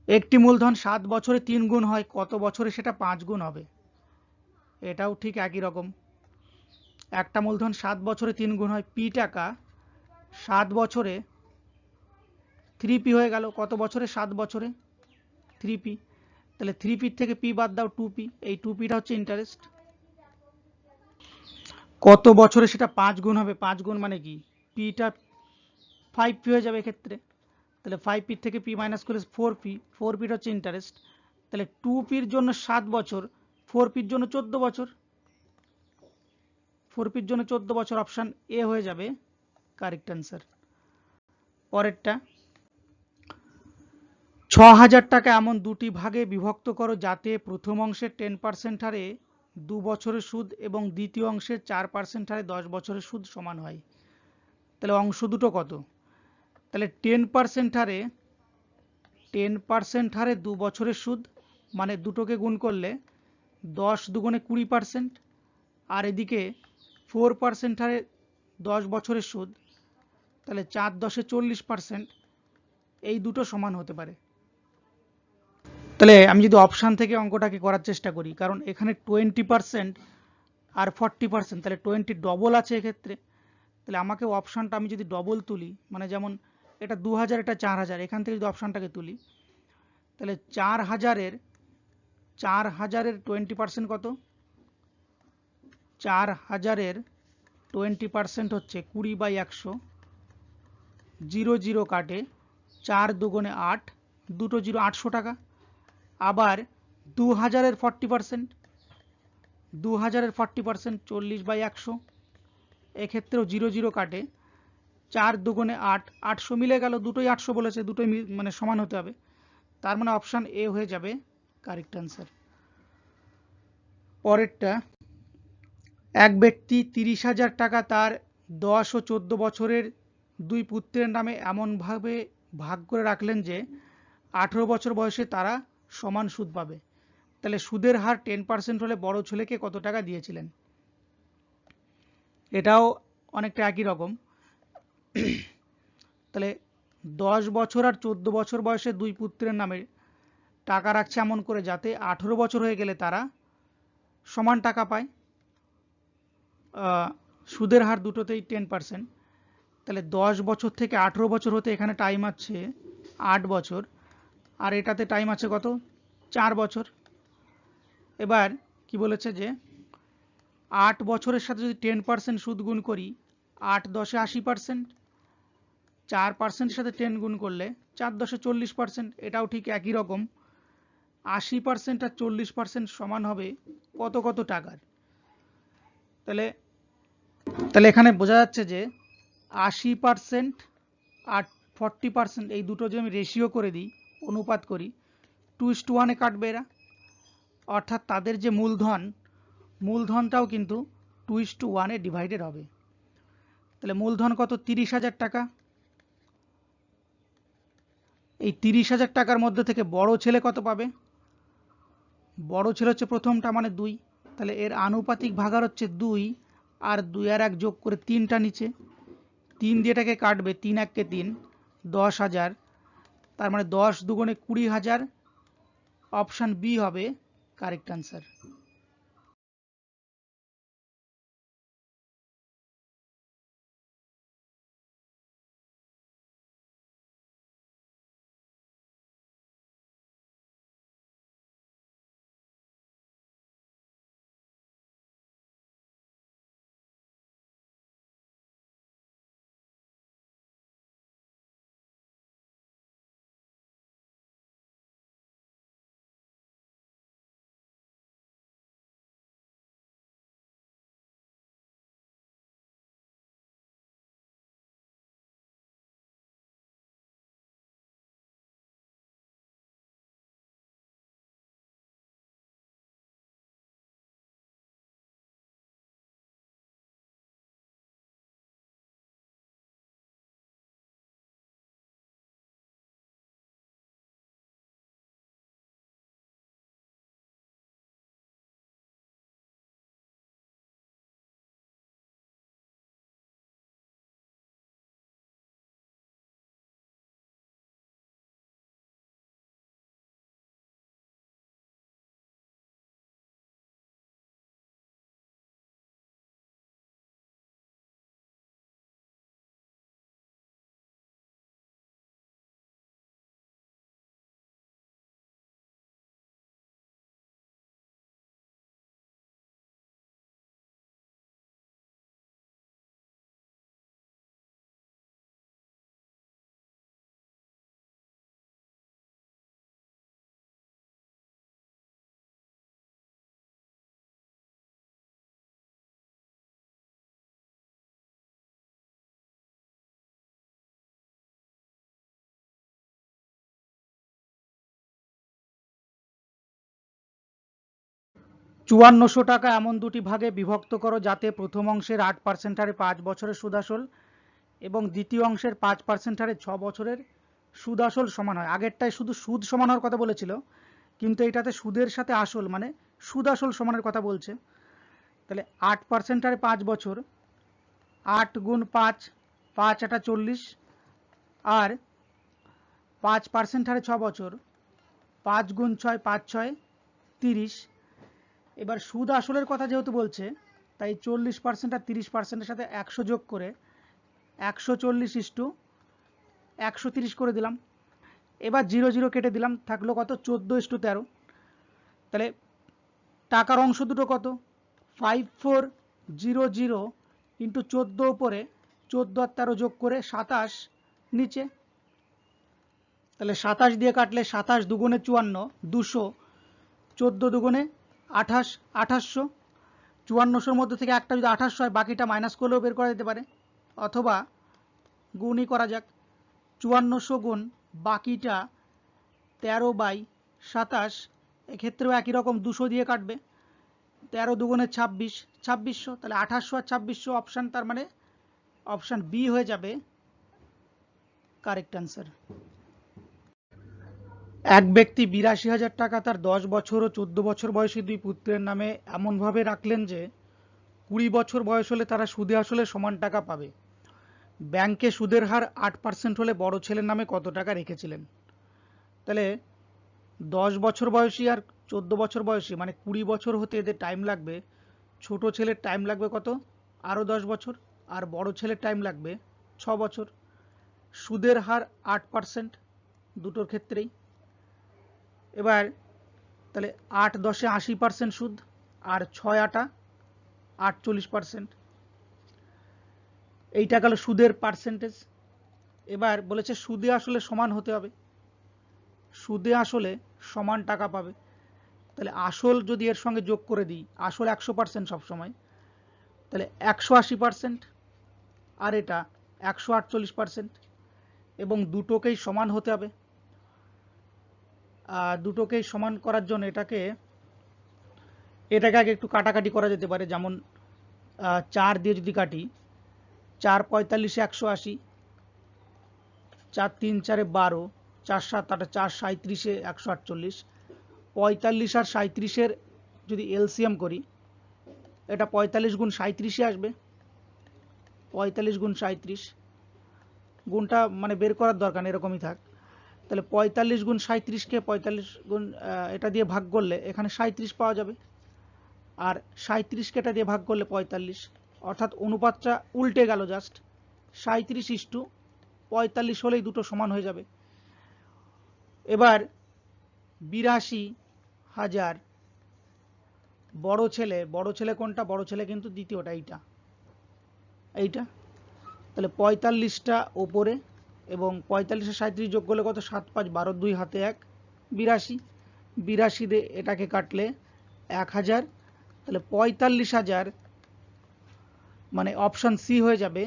একটি মূলধন 7 বছরে 3 গুণ হয়, কত বছরে সেটা 5 গুণ হবে। এটাও ঠিক একই রকম, একটা মূলধন 7 বছরে 3 গুণ হয়, পি টাকা 7 বছরে 3p হয়ে গেল, কত বছরে 7 বছরে 3p, তাহলে 3p থেকে পি বাদ দাও 2p, এই 2pটা হচ্ছে ইন্টারেস্ট। কত বছরে সেটা 5 গুণ হবে, 5 গুণ মানে কি, পিটা 5p হয়ে যাবে এক্ষেত্রে, তাহলে 5p থেকে পি মাইনাস করে 4p, 4p হচ্ছে ইন্টারেস্ট। তাহলে 2pর জন্য 7 বছর, 4pর জন্য 14 বছর, 4pর জন্য 14 বছর, অপশান এ হয়ে যাবে কারেক্ট অ্যান্সার। পরেরটা, 6000 টাকা এমন দুটি ভাগে বিভক্ত করো যাতে প্রথম অংশের 10% হারে 2 বছরের সুদ এবং দ্বিতীয় অংশের 4% হারে 10 বছরের সুদ সমান হয়। তাহলে অংশ দুটো কত, তাহলে 10% হারে 2 বছরের সুদ মানে দুটোকে গুণ করলে 10 দুগুণে 20%, আর এদিকে 4% হারে 10 বছরের সুদ, তাহলে 4 10 40%, এই দুটো সমান হতে পারে। তাহলে আমি যদি অপশান থেকে অঙ্কটাকে করার চেষ্টা করি, কারণ এখানে 20% আর 40%, তাহলে 20 ডবল আছে এক্ষেত্রে, তাহলে আমাকে অপশানটা আমি যদি ডবল তুলি, মানে যেমন এটা 2000 এটা 4000, এখান থেকে যদি অপশানটাকে তুলি, তাহলে 4000-এর 20% কত, 4000-এর 20% হচ্ছে 20/100, 0 0 কাটে, 4 দুগুণে 8, দুটো 0 800 টাকা। আবার 2000-এর 40%, 2000-এর 40% 40/100, এক্ষেত্রেও 0 0 কাটে, 4 দুগুণে 8, 800 মিলে গেল, দুটোই 800 বলেছে, দুটোই মানে সমান হতে হবে, তার মানে অপশান এ হয়ে যাবে কারেক্ট অ্যান্সার। পরেরটা, এক ব্যক্তি 30,000 টাকা তার 10 ও 14 বছরের দুই পুত্রের নামে এমনভাবে ভাগ করে রাখলেন যে 18 বছর বয়সে তারা সমান সুদ পাবে। তাহলে সুদের হার 10% হলে বড় ছেলেকে কত টাকা দিয়েছিলেন। এটাও অনেকটা একই রকম, তাহলে 10 বছর আর 14 বছর বয়সে দুই পুত্রের নামে টাকা রাখছে এমন করে যাতে 18 বছর হয়ে গেলে তারা সমান টাকা পায়, সুদের হার দুটোতেই 10%। তাহলে 10 বছর থেকে 18 বছর হতে এখানে টাইম আছে 8 বছর, আর এটাতে টাইম আছে কত, 4 বছর। এবার কি বলেছে যে 8 বছরের সাথে যদি 10% সুদ গুণ করি, 8 10 80%, 4% সাথে 10 গুণ করলে 4 10 40%, এটাও ঠিক একই রকম। 80% আর 40% সমান হবে কত কত টাকার। তাহলে তাহলে এখানে বোঝা যাচ্ছে যে 80% আর 40% এই দুটো যদি আমি রেশিও করে দিই, অনুপাত করি, 2:1 কাটবে এরা, অর্থাৎ তাদের যে মূলধনটাও কিন্তু 2:1 ডিভাইডেড হবে। তাহলে মূলধন কত, 30,000 টাকা। এই 30,000 টাকার মধ্যে থেকে বড় ছেলে কত পাবে, বড় ছেলে হচ্ছে প্রথমটা মানে 2, তাহলে এর আনুপাতিক ভাগার হচ্ছে 2, আর 2 আর 1 যোগ করে 3টা নিচে, 3 দিয়ে এটাকে কাটবে, 3 1 কে 3, 10,000, তার মানে 10 দুগুণে 20,000, অপশান বি হবে কারেক্ট অ্যান্সার। চুয়ান্নশো টাকা এমন দুটি ভাগে বিভক্ত করো যাতে প্রথম অংশের 8% হারে 5 বছরের সুদ আসল এবং দ্বিতীয় অংশের 5% হারে 6 বছরের সুদ আসল সমান হয়। আগেরটায় শুধু সুদ সমান হওয়ার কথা বলেছিল, কিন্তু এটাতে সুদের সাথে আসল মানে সুদ আসল সমানের কথা বলছে। তাহলে 8% হারে 5 বছর, 8 গুণ 5, 5 8 40, আর 5% হারে 6 বছর, 5 গুণ 6, 5 6 30। এবার সুদ আসলের কথা যেহেতু বলছে, তাই 40% আর 30%-এর সাথে 100 যোগ করে 140:130 করে দিলাম। এবার 0 0 কেটে দিলাম, থাকলো কত, 14:13। তাহলে টাকার অংশ দুটো কত, 5400 ইন্টু 14 উপরে, 14 আর 13 যোগ করে 27 নিচে। তাহলে 27 দিয়ে কাটলে 27 দুগুণে 54, 200, 14 দুগুণে 28, 2800। 5400-র মধ্যে থেকে একটা যদি 2800 হয়, বাকিটা মাইনাস করলেও বের করা যেতে পারে, অথবা গুণই করা যাক। 5400 গুণ বাকিটা 13/27, এক্ষেত্রেও একই রকম 200 দিয়ে কাটবে, 13 দুগুণে 26, 2600। তাহলে 2800 আর 2600 অপশান, তার মানে অপশান বি হয়ে যাবে কারেক্ট অ্যান্সার। এক ব্যক্তি 82,000 টাকা তার 10 বছর ও 14 বছর বয়সী দুই পুত্রের নামে এমনভাবে রাখলেন যে 20 বছর বয়স হলে তারা সুদে আসলে সমান টাকা পাবে। ব্যাংকে সুদের হার 8% হলে বড় ছেলের নামে কত টাকা রেখেছিলেন। তাহলে 10 বছর বয়সী আর 14 বছর বয়সী মানে 20 বছর হতে এদের টাইম লাগবে, ছোট ছেলের টাইম লাগবে কত, আরও 10 বছর, আর বড় ছেলের টাইম লাগবে 6 বছর। সুদের হার 8% দুটোর ক্ষেত্রেই। এবার তাহলে 8 10-এ 80% সুদ, আর 6 8-আ 48%। এইটা গেল সুদের পার্সেন্টেজ। এবার বলেছে সুদে আসলে সমান হতে হবে, সুদে আসলে সমান টাকা পাবে। তাহলে আসল যদি এর সঙ্গে যোগ করে দিই, আসল 100% সবসময়, তাহলে 180%, আর এটা 148%, এবং দুটোকেই সমান হতে হবে। দুটোকেই সমান করার জন্য এটাকে আগে একটু কাটাকাটি করা যেতে পারে। যেমন 4 দিয়ে যদি কাটি, 4 45-এ 180, 4 3 4-এ 12, 4 7 8, 4 37-এ 148, 45 আর 37-এর যদি এলসিএম করি, এটা 45 গুণ 37-এ আসবে। 45 গুণ 37, গুণটা মানে বের করার দরকার নেই, এরকমই থাক। তাহলে 45 গুণ 37-কে 45 গুণ এটা দিয়ে ভাগ করলে এখানে 37 পাওয়া যাবে, আর 37-কে এটা দিয়ে ভাগ করলে 45, অর্থাৎ অনুপাতটা উল্টে গেল জাস্ট। 37:45 হলেই দুটো সমান হয়ে যাবে। এবার 82,000 বড় ছেলে কোনটা, বড় ছেলে কিন্তু দ্বিতীয়টা, এইটা। তাহলে 45টা ওপরে, এবং 45 আর 37 যোগ করলে কত, 7 5 12, 2 হাতে 1, 82। 82 দিয়ে এটাকে কাটলে 1000, তাহলে 45,000 মানে অপশন সি হয়ে যাবে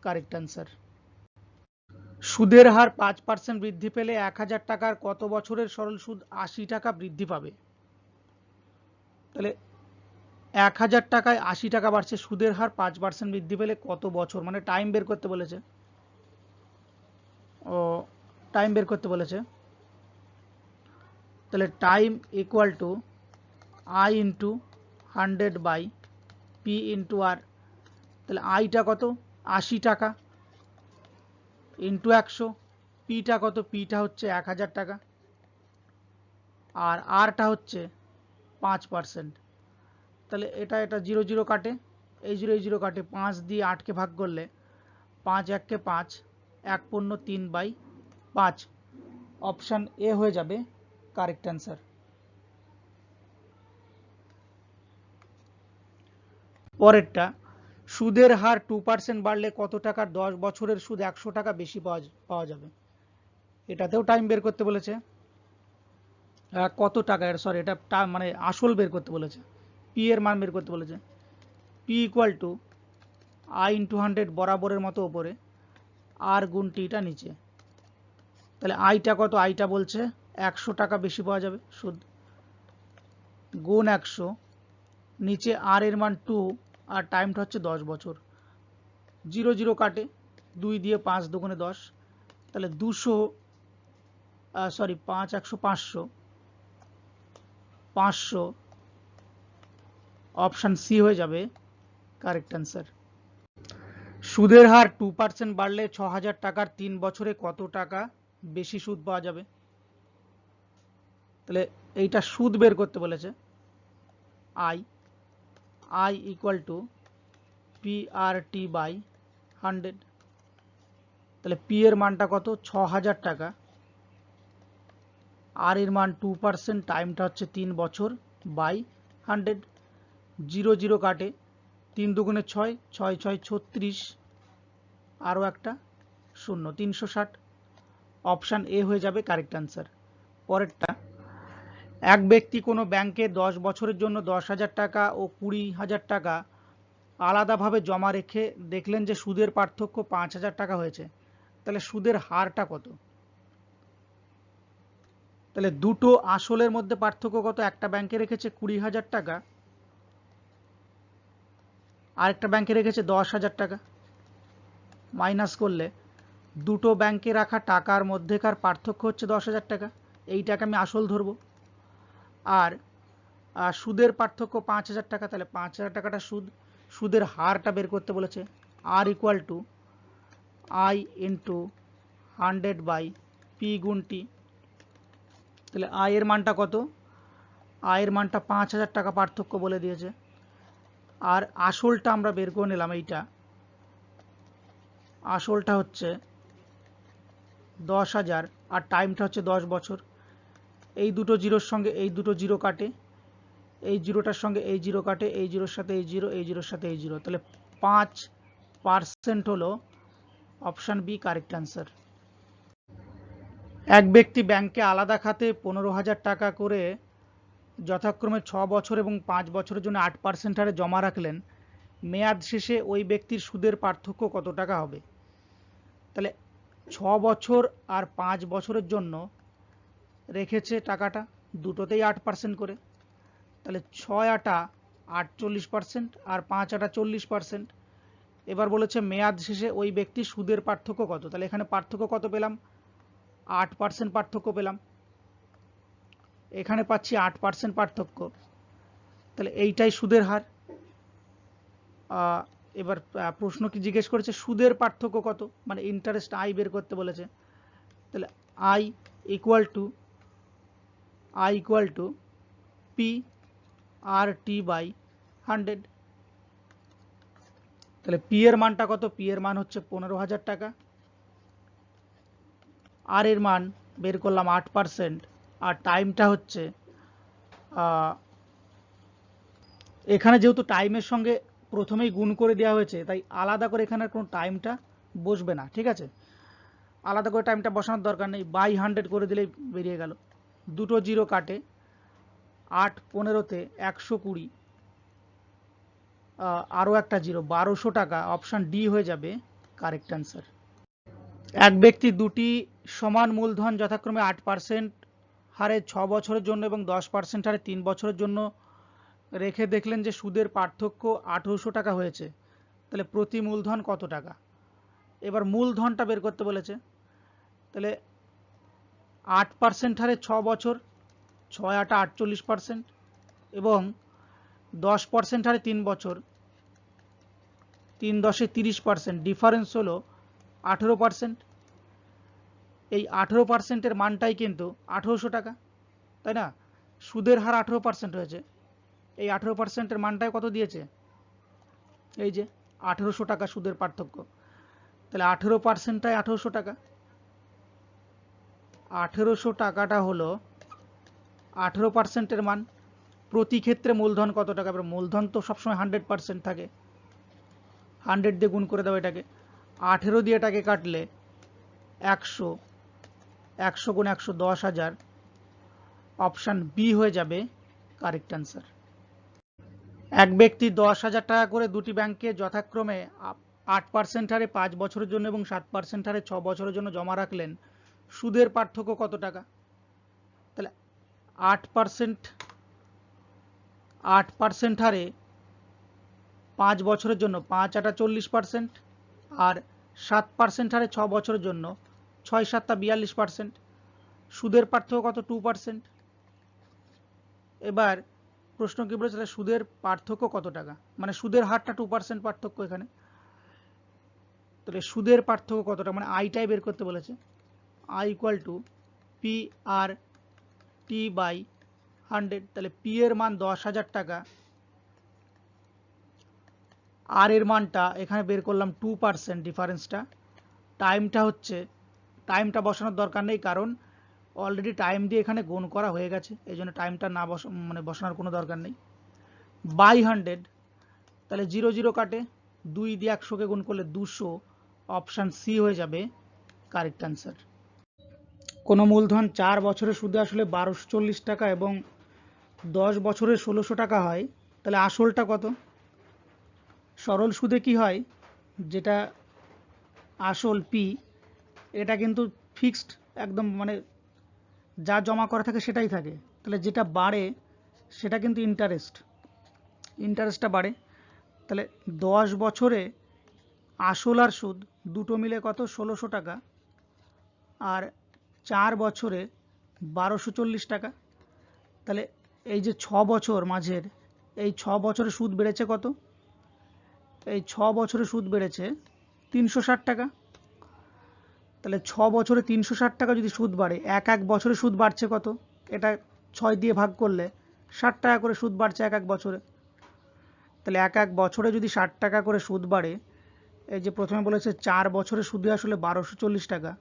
কারেক্ট অ্যান্সার। সুদের হার 5% বৃদ্ধি পেলে 1000 টাকার কত বছরের সরল সুদ 80 টাকা বৃদ্ধি পাবে? তাহলে 1000 টাকায় 80 টাকা বাড়ছে, সুদের হার 5% বৃদ্ধি পেলে কত বছর, মানে টাইম বের করতে বলেছে। টাইম বের করতে বলেছে। তাহলে time equal to I into 100/পি ইন্টু আর। তাহলে আইটা কত, 80 টাকা, ইন্টু 100। পিটা কত, পিটা হচ্ছে 1000 টাকা, আর আরটা হচ্ছে 5%। তাহলে এটা 0 0 কাটে, এই 0 কাটে, 5 দিয়ে 8কে ভাগ করলে 5 1-কে 5, 1 পূর্ণ 3/5। অপশান এ হয়ে যাবে কারেক্ট অ্যান্সার। পরেরটা, সুদের হার 2% বাড়লে কত টাকার 10 বছরের সুদ 100 টাকা বেশি পাওয়া যাবে? এটাতেও টাইম বের করতে বলেছে, কত টাকা, সরি এটা মানে আসল বের করতে বলেছে, পি এর মান বের করতে বলেছে। P equal to I into 100 বরাবরের মতো ওপরে, আর গুণ টিটা নিচে। তাহলে আইটা কত, আইটা বলছে 100 টাকা বেশি পাওয়া যাবে সুদ, গুণ 100, নিচে আর এর মান 2, আর টাইমটা হচ্ছে 10 বছর। 0 0 কাটে, 2 দিয়ে 5 দুগুণে 10, তাহলে 200, সরি 5 100 500, 500, অপশান সি হয়ে যাবে কারেক্ট অ্যান্সার। সুদের হার 2% বাড়লে 6000 টাকার 3 বছরে কত টাকা বেশি সুদ পাওয়া যাবে? তাহলে এইটা সুদ বের করতে বলেছে। I equal two PRT/100। তাহলে পি এর মানটা কত, 6000 টাকা, আর এর মান 2%, টাইমটা হচ্ছে 3 বছর, বাই 100। 0 0 কাটে, 3 দুগুণে 6, 6 6 36, আরও একটা 0, 360। অপশান এ হয়ে যাবে কারেক্ট অ্যান্সার। পরেরটা, এক ব্যক্তি কোনো ব্যাংকে 10 বছরের জন্য 10,000 টাকা ও 20,000 টাকা আলাদাভাবে জমা রেখে দেখলেন যে সুদের পার্থক্য 5,000 টাকা হয়েছে। তাহলে সুদের হারটা কত? তাহলে দুটো আসলের মধ্যে পার্থক্য কত, একটা ব্যাংকে রেখেছে 20,000 টাকা, আরেকটা ব্যাংকে রেখেছে 10,000 টাকা। মাইনাস করলে দুটো ব্যাংকে রাখা টাকার মধ্যেকার পার্থক্য হচ্ছে 10,000 টাকা, এইটাকে আমি আসল ধরবো। আর সুদের পার্থক্য 5,000 টাকা, তাহলে 5,000 টাকাটা সুদ। সুদের হারটা বের করতে বলেছে, R equal to I into 100/পি গুণ টি। তাহলে আই এর মানটা কত, আয়ের মানটা 5,000 টাকা পার্থক্য বলে দিয়েছে। আর আসলটা আমরা বের করে নিলাম, এইটা আসলটা হচ্ছে 10,000 আর টাইমটা হচ্ছে 10 বছর। এই দুটো জিরোর সঙ্গে এই দুটো জিরো কাটে, এই জিরোটার সঙ্গে এই জিরো কাটে, এই জিরোর সাথে এই জিরো, এই জিরোর সাথে এই জিরো, তাহলে 5% হলো অপশান বি কারেক্ট অ্যান্সার। এক ব্যক্তি ব্যাংকে আলাদা খাতে 15,000 টাকা করে যথাক্রমে 6 বছর এবং 5 বছরের জন্য 8% হারে জমা রাখলেন। মেয়াদ শেষে ওই ব্যক্তির সুদের পার্থক্য কত টাকা হবে? তাহলে 6 বছর আর 5 বছরের জন্য রেখেছে টাকাটা, দুটোতেই 8% করে, তাহলে 6 আটা 48% আর 5 আটা 40%। এবার বলেছে মেয়াদ শেষে ওই ব্যক্তির সুদের পার্থক্য কত, তাহলে এখানে পার্থক্য কত পেলাম? 8% পার্থক্য পেলাম, এখানে পাচ্ছি 8% পার্থক্য, তাহলে এইটাই সুদের হার। এবার প্রশ্ন কি জিজ্ঞেস করেছে? সুদের পার্থক্য কত, মানে ইন্টারেস্ট আই বের করতে বলেছে। তাহলে I equal to P R T by 100। তাহলে পি এর মানটা কত? পি এর মান হচ্ছে 15,000 টাকা, আর এর মান বের করলাম 8%, আর টাইমটা হচ্ছে এখানে যেহেতু টাইমের সঙ্গে প্রথমেই গুণ করে দেওয়া হয়েছে, তাই আলাদা করে এখানে কোনো টাইমটা বসবে না, ঠিক আছে? আলাদা করে টাইমটা বসানোর দরকার নেই, বাই 100 করে দিলেই বেরিয়ে গেল। দুটো জিরো কাটে, 8 15-তে 120, আরও একটা জিরো, 1200 টাকা, অপশান ডি হয়ে যাবে কারেক্ট অ্যান্সার। এক ব্যক্তি দুটি সমান মূলধন যথাক্রমে 8% হারে 6 বছরের জন্য এবং 10% হারে 3 বছরের জন্য রেখে দেখলেন যে সুদের পার্থক্য 1800 টাকা হয়েছে, তাহলে প্রতি মূলধন কত টাকা? এবার মূলধনটা বের করতে বলেছে, তাহলে 8% হারে 6 বছর, 6 আটা 48%, এবং 10% হারে 3 বছর, 3 10-এ 30%, ডিফারেন্স হলো 18%। এই 18%-এর মানটাই কিন্তু 1800 টাকা, তাই না? সুদের হার 18% হয়েছে, এই 18%-এর মানটাই কত দিয়েছে? এই যে 1800 টাকা সুদের পার্থক্য, তাহলে 18%টাই 1800 টাকা। 1800 টাকাটা হলো 18%-এর মান। প্রতি ক্ষেত্রে মূলধন কত টাকা? এবার মূলধন তো সবসময় 100% থাকে, 100 দিয়ে গুণ করে দাও এটাকে, 18 দিয়ে এটাকে কাটলে 100, 100 গুণ 100 10,000, অপশান বি হয়ে যাবে কারেক্ট অ্যান্সার। এক ব্যক্তি 10,000 টাকা করে দুটি ব্যাংকে যথাক্রমে 8% হারে 5 বছরের জন্য এবং 7% হারে 6 বছরের জন্য জমা রাখলেন। সুদের পার্থক্য কত টাকা? তাহলে 8% হারে 5 বছরের জন্য 5 আটা 40%, আর 7% হারে 6 বছরের জন্য 6 7 42%। সুদের পার্থক্য কত? 2%। এবার প্রশ্ন কি বলেছে? সুদের পার্থক্য কত টাকা, মানে সুদের হারটা 2% পার্থক্য এখানে, তাহলে সুদের পার্থক্য কত টাকা, মানে আইটাই বের করতে বলেছে। I equal to P R T by 100, তাহলে পি এর মান 10,000 টাকা, আর এর মানটা এখানে বের করলাম 2%, ডিফারেন্সটা। টাইমটা বসানোর দরকার নেই, কারণ অলরেডি টাইম দিয়ে এখানে গুণ করা হয়ে গেছে, এই জন্য টাইমটা না বসানোর কোনো দরকার নেই। বাই 100, তাহলে 0 0 কাটে, 2 দিয়ে 100-কে গুণ করলে 200, অপশান সি হয়ে যাবে কারেক্ট অ্যান্সার। কোনো মূলধন 4 বছরের সুদে আসলে 1240 টাকা এবং 10 বছরের 1600 টাকা হয়, তাহলে আসলটা কত? সরল সুদে কি হয়, যেটা আসল পি, এটা কিন্তু ফিক্সড একদম, মানে যা জমা করা থাকে সেটাই থাকে, তাহলে যেটা বাড়ে সেটা কিন্তু ইন্টারেস্টটা বাড়ে। তাহলে 10 বছরে আসল আর সুদ দুটো মিলে কত? 1600 টাকা, আর 4 বছরে 1240 টাকা। তাহলে এই যে 6 বছর মাঝের, এই 6 বছরে সুদ বেড়েছে কত? এই 6 বছরে সুদ বেড়েছে 360 টাকা। তাহলে 6 বছরে 360 টাকা যদি সুদ বাড়ে, এক বছরে সুদ বাড়ছে কত? এটা 6 দিয়ে ভাগ করলে টাকা করে সুদ বাড়ছে এক এক বছরে। তাহলে এক এক বছরে যদি 60 টাকা করে সুদ বাড়ে, এই যে প্রথমে বলেছে 4 বছরে সুদে আসলে 1240 টাকা,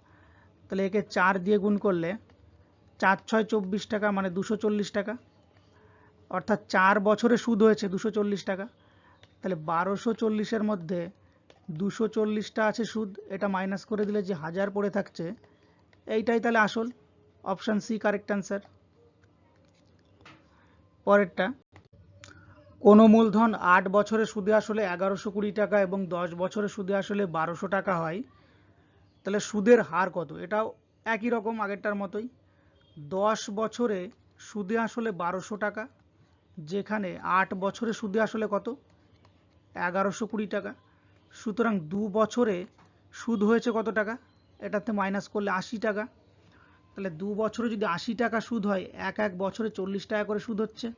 তাহলে একে 4 দিয়ে গুণ করলে 4 6 24 টাকা, মানে 240 টাকা। অর্থাৎ 4 বছরে সুদ হয়েছে 240 টাকা। তাহলে 1240-এর মধ্যে 240টা আছে সুদ, এটা মাইনাস করে দিলে যে 1000 পড়ে থাকছে, এইটাই তাহলে আসল। Option C correct answer. পরেরটা, কোনো মূলধন 8 বছরে সুদে আসলে 1120 টাকা এবং 10 বছরে সুদে আসলে 1200 টাকা হয়, তাহলে সুদের হার কত? এটাও একই রকম আগেরটার মতোই। 10 বছরে সুদে আসলে 1200 টাকা, যেখানে 8 বছরে সুদে আসলে কত? 1120 টাকা। সুতরাং 2 বছরে সুদ হয়েছে কত টাকা? এটাতে মাইনাস করলে 80 টাকা। তাহলে 2 বছরে যদি 80 টাকা সুদ হয়, এক এক বছরে 40 টাকা করে সুদ হচ্ছে,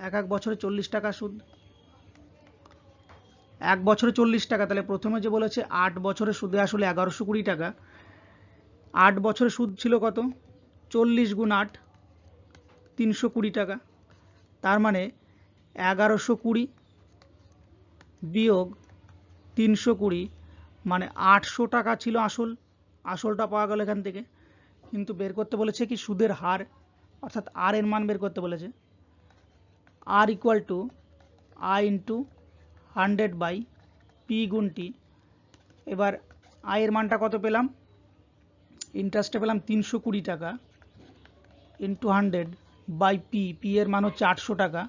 এক এক বছরে 40 টাকা সুদ, এক বছরে 40 টাকা। তাহলে প্রথমে যে বলেছে 8 বছরে সুদে আসলে 1120 টাকা, 8 বছরে সুদ ছিল কত? 40 গুণ 8, 320 টাকা। তার মানে 1120 বিয়োগ 320, মানে 800 টাকা ছিল আসল। আসলটা পাওয়া গেল এখান থেকে। কিন্তু বের করতে বলেছে কি? সুদের হার, অর্থাৎ আর এর মান বের করতে বলেছে। R equal to I into 100 by P গুণ টি। এবার আয়ের মানটা কত পেলাম? ইন্টারেস্টে পেলাম 320 টাকা ইন্টু 100 বাই পি। পি এর মান হচ্ছে 800 টাকা,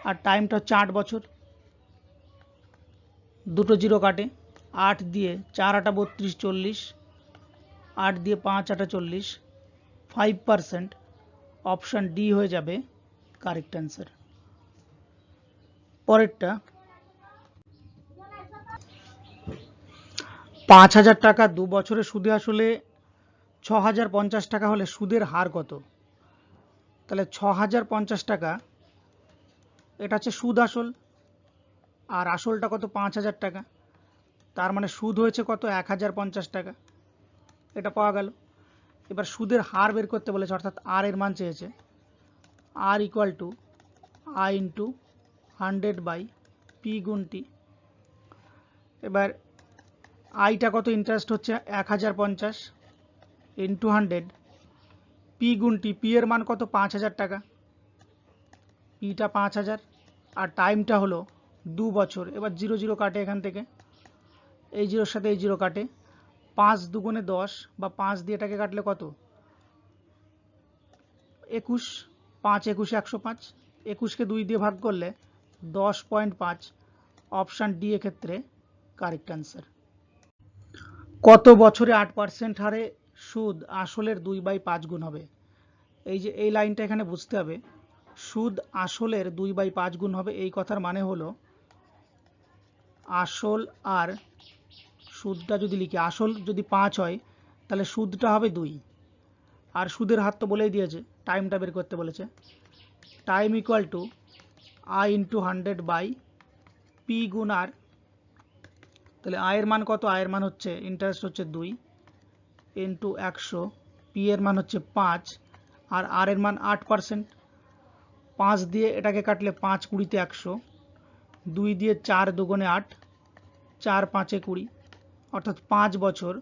আর টাইমটা হচ্ছে 8 বছর। দুটো জিরো কাটে, 8 দিয়ে 4 8 32 40, 8 দিয়ে 5 8 40, 5%। অপশান ডি হয়ে যাবে কারেক্ট অ্যান্সার। পরেরটা, 5000 টাকা 2 বছরে সুদে আসলে 6050 টাকা হলে সুদের হার কত? তাহলে 6050 টাকা, এটা হচ্ছে সুদ আসল, আর আসলটা কত? 5000 টাকা। তার মানে সুদ হয়েছে কত? 1050 টাকা। এটা পাওয়া গেল। এবার সুদের হার বের করতে বলেছে, অর্থাৎ আর এর মান চেয়েছে। R equal to I into 100 by P গুণ টি। এবার আইটা কত? ইন্টারেস্ট হচ্ছে 1050 ইন্টু 100, পি গুণ টি। পি এর মান কত? 5000 টাকা, পিটা 5000, আর টাইমটা হলো 2 বছর। এবার জিরো জিরো কাটে এখান থেকে, এই জিরোর সাথে এই জিরো কাটে, 5 দুগুণে 10, বা 5 দিয়ে এটাকে কাটলে কত? 21, 5 21 105, 21কে 2 দিয়ে ভাগ করলে 10.5। অপশান ডি এক্ষেত্রে কারেক্ট অ্যান্সার। কত বছরে 8% হারে সুদ আসলের 2/5 গুণ হবে? এই যে এই লাইনটা এখানে বুঝতে হবে, সুদ আসলের 2/5 গুণ হবে। এই কথার মানে হলো আসল আর সুদটা যদি লিখি, আসল যদি 5 হয় তাহলে সুদটা হবে 2, আর সুদের হার তো বলেই দিয়েছে, টাইমটা বের করতে বলেছে। Time equal to I into 100 by P গুণ আর। তাহলে আয়ের মান কত? আয়ের মান হচ্ছে, ইন্টারেস্ট হচ্ছে 2 ইন্টু 100, পি এর মান হচ্ছে 5, আর আর এর মান 8%। 5 দিয়ে এটাকে কাটলে 5 20 100, 2 দিয়ে 4 দুগুণে 8, 4 5 20, অর্থাৎ 5 বছর।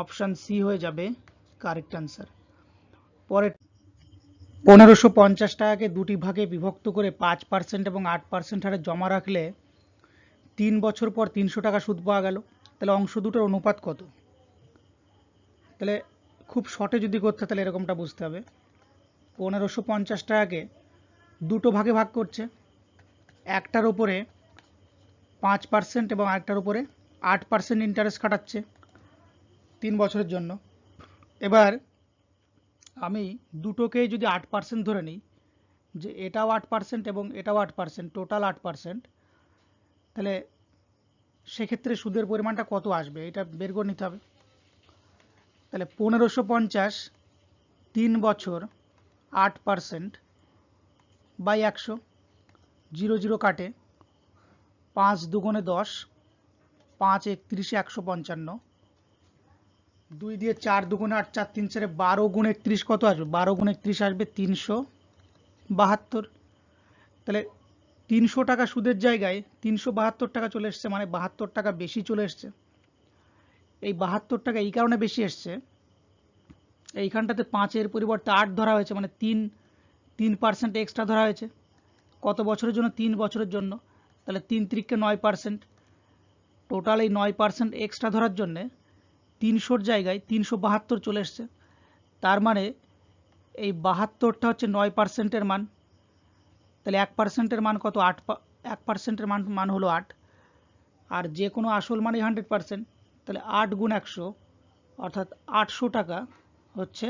অপশান সি হয়ে যাবে কারেক্ট অ্যান্সার। পরে 1550 টাকাকে দুটি ভাগে বিভক্ত করে 5% এবং 8% হারে জমা রাখলে 3 বছর পর 300 টাকা সুদ পাওয়া গেল। তাহলে অংশ দুটোর অনুপাত কত? তাহলে খুব শর্টে যদি করতে হয় তাহলে এরকমটা বুঝতে হবে। 1550 টাকাকে দুটো ভাগে ভাগ করছে, একটার ওপরে 5% এবং আরেকটার উপরে 8% ইন্টারেস্ট কাটাচ্ছে 3 বছরের জন্য। এবার আমি দুটোকেই যদি 8% ধরে নিই, যে এটাও 8% এবং এটাও 8%, টোটাল 8%, তাহলে সেক্ষেত্রে সুদের পরিমাণটা কত আসবে এটা বের করে নিতে হবে। তাহলে 1550 3 বছর 8% বাই 100, 0 0 কাটে, 5 দুগুণে 10, 5 31 155, 2 দিয়ে 4 দুগুণে 8, 4 3 4 12 গুণ 31 কত আসবে? 12 গুণ 31 আসবে 300 72। তাহলে 300 টাকা সুদের জায়গায় 372 টাকা চলে এসছে, মানে 72 টাকা বেশি চলে এসছে। এই 72 টাকা এই কারণে বেশি এসছে, এইখানটাতে 5-এর পরিবর্তে 8 ধরা হয়েছে, মানে 3% এক্সট্রা ধরা হয়েছে। কত বছরের জন্য? 3 বছরের জন্য। তাহলে 3 × 9%, টোটাল এই 9% এক্সট্রা ধরার জন্যে 300-র জায়গায় 372 চলে এসছে। তার মানে এই 72টা হচ্ছে 9%-এর মান। তাহলে 1%-এর মান কত? 8। 1%-এর মান হলো 8। আর যে কোনো আসল মানে 100%, তাহলে 8 × 100 অর্থাৎ 800 টাকা হচ্ছে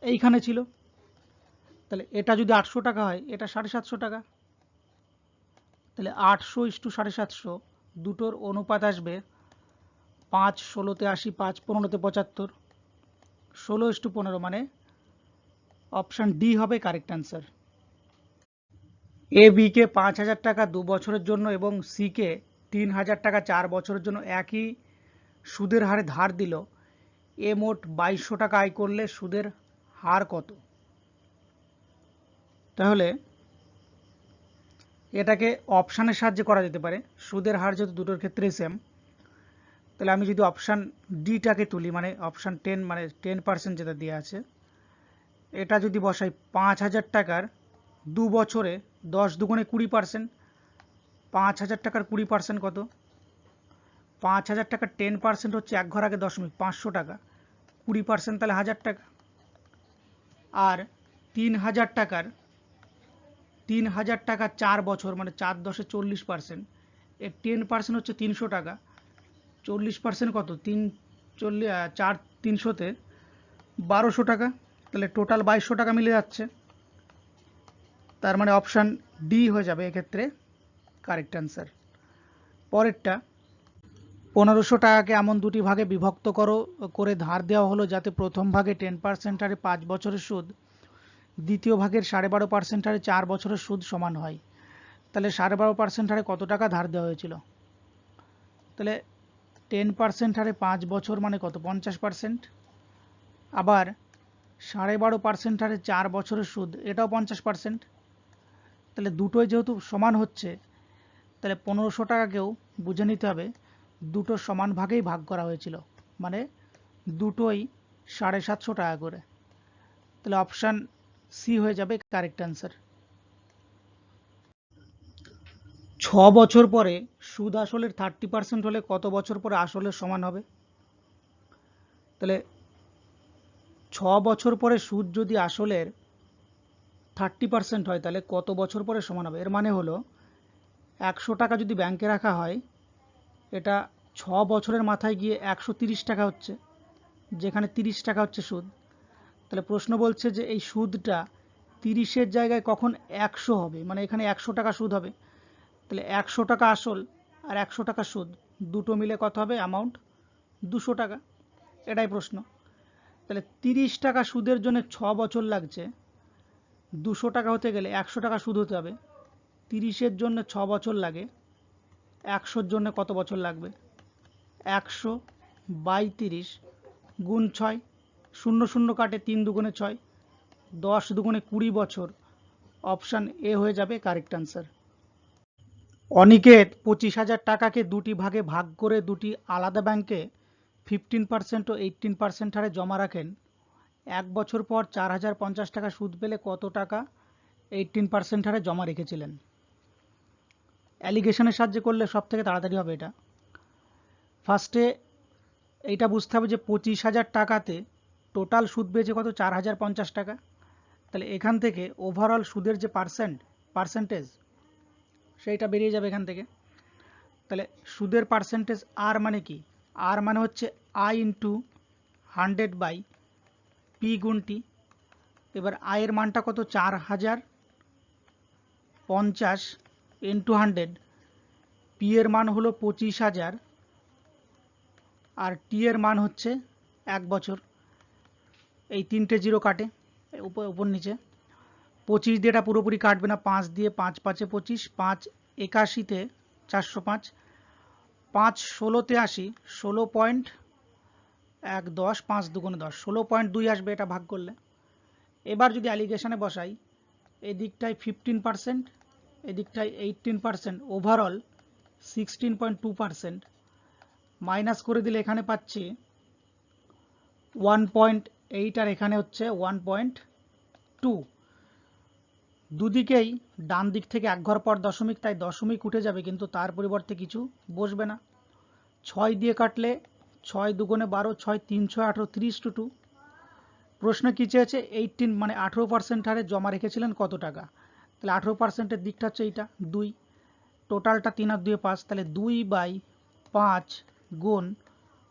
এইখানে ছিল। তাহলে এটা যদি 800 টাকা হয়, এটা 750 টাকা। তাহলে 800:750 দুটোর অনুপাত আসবে 5 ষোলোতে 80, 5 15তে 75, 16:15, মানে অপশান ডি হবে কারেক্ট অ্যান্সার। এ বিকে 5,000 টাকা 2 বছরের জন্য এবং সিকে 3,000 টাকা 4 বছরের জন্য একই সুদের হারে ধার দিল। এ মোট 2200 টাকা আয় করলে সুদের হার কত? তাহলে এটাকে অপশানের সাহায্যে করা যেতে পারে। সুদের হার যেহেতু দুটোর ক্ষেত্রেই সেম, তাহলে আমি যদি অপশান ডিটাকে তুলি, মানে অপশান 10, মানে 10% যেটা দেওয়া আছে, এটা যদি বসাই 5,000 টাকার 2 বছরে 10 দুগুণে 20%, 5,000 টাকার 20% কত? 5,000 টাকার 10% হচ্ছে 1 ঘর আগে 500 টাকা, 20% তাহলে 1,000 টাকা। আর 3,000 টাকা 4 বছর, মানে 4 × 10 = 40%, এর 10% হচ্ছে 300 টাকা, 40% কত? 300তে 1200 টাকা, তাহলে টোটাল 2200 টাকা মিলে যাচ্ছে। তার মানে অপশান ডি হয়ে যাবে এক্ষেত্রে কারেক্ট অ্যান্সার। পরেরটা, 1500 টাকাকে এমন দুটি ভাগে বিভক্ত করে ধার দেওয়া হলো যাতে প্রথম ভাগে 10% হারে 5 বছরের সুদ, দ্বিতীয় ভাগের 12.5% হারে 4 বছরের সুদ সমান হয়। তাহলে 12.5% হারে কত টাকা ধার দেওয়া হয়েছিল? তাহলে 10% হারে 5 বছর মানে কত? 50%। আবার 12.5% হারে 4 বছরের সুদ, এটাও 50%। তাহলে দুটোই যেহেতু সমান হচ্ছে, তাহলে 1500 টাকাকেও বুঝে নিতে হবে দুটো সমান ভাগেই ভাগ করা হয়েছিল, মানে দুটোই 750 টাকা করে। তাহলে অপশান সি হয়ে যাবে কারেক্ট অ্যান্সার। 6 বছর পরে সুদ আসলের 30% হলে কত বছর পরে আসলের সমান হবে? তাহলে 6 বছর পরে সুদ যদি আসলের 30% হয়, তাহলে কত বছর পরে সমান হবে? এর মানে হলো 100 টাকা যদি ব্যাংকে রাখা হয়, এটা 6 বছরের মাথায় গিয়ে 130 টাকা হচ্ছে, যেখানে 30 টাকা হচ্ছে সুদ। তাহলে প্রশ্ন বলছে যে এই সুদটা 30-এর জায়গায় কখন 100 হবে, মানে এখানে 100 টাকা সুদ হবে। তাহলে 100 টাকা আসল আর 100 টাকা সুদ, দুটো মিলে কত হবে? অ্যামাউন্ট 200 টাকা। এটাই প্রশ্ন। তাহলে 30 টাকা সুদের জন্য 6 বছর লাগছে, 200 টাকা হতে গেলে 100 টাকা সুদ হতে হবে। 30-এর জন্য 6 বছর লাগে, 100-র জন্য কত বছর লাগবে? 100/30 গুণ 6, 0 0 কাটে, 3 দুগুণে 6, 10 দুগুণে 20 বছর। অপশান এ হয়ে যাবে কারেক্ট অ্যান্সার। অনিকেত 25,000 টাকাকে দুটি ভাগে ভাগ করে দুটি আলাদা ব্যাংকে 15% ও 18% হারে জমা রাখেন। 1 বছর পর 4,050 টাকা সুদ পেলে কত টাকা 18% হারে জমা রেখেছিলেন? অ্যালিগেশনের সাহায্যে করলে সব থেকে তাড়াতাড়ি হবে এটা। ফার্স্টে এইটা বুঝতে হবে যে 25,000 টাকাতে টোটাল সুদ পেয়েছে কত? 4,050 টাকা। তাহলে এখান থেকে ওভারঅল সুদের যে পার্সেন্টেজ, সেইটা বেরিয়ে যাবে এখান থেকে। তাহলে সুদের পার্সেন্টেজ আর মানে কি? আর মানে হচ্ছে আই ইন্টু 100/পি গুণ টি। এবার আয়ের মানটা কত? 4,050 ইন্টু 100, পি এর মান হলো 25,000 আর টি এর মান হচ্ছে 1 বছর। এই 3টে জিরো কাটে উপর নিচে, 25 দিয়ে এটা পুরোপুরি কাটবে না, 5 দিয়ে, 5 5-এ 25, 5 81-তে 405, 5 16-তে 80, 16.110, 5 দুগুণে 10, 16.2 আসবে এটা ভাগ করলে। এবার যদি অ্যালিগেশনে বসাই, এই দিকটায় 15%, এই দিকটায় 18%, ওভারঅল 16.2%, মাইনাস করে দিলে এখানে পাচ্ছি 1.8 আর এখানে হচ্ছে 1.2। দুদিকেই ডান দিক থেকে এক ঘর পর দশমিক, তাই দশমিক উঠে যাবে, কিন্তু তার পরিবর্তে কিছু বসবে না। 6 দিয়ে কাটলে 6 দুগুণে 12, 6 3 6 18, 30/2। প্রশ্ন কি চেয়েছে? 18 মানে 18% হারে জমা রেখেছিলেন কত টাকা। তাহলে 18%-এর দিকটা হচ্ছে এইটা 2, টোটালটা 3 আর 2 5, তাহলে 2/5 গুণ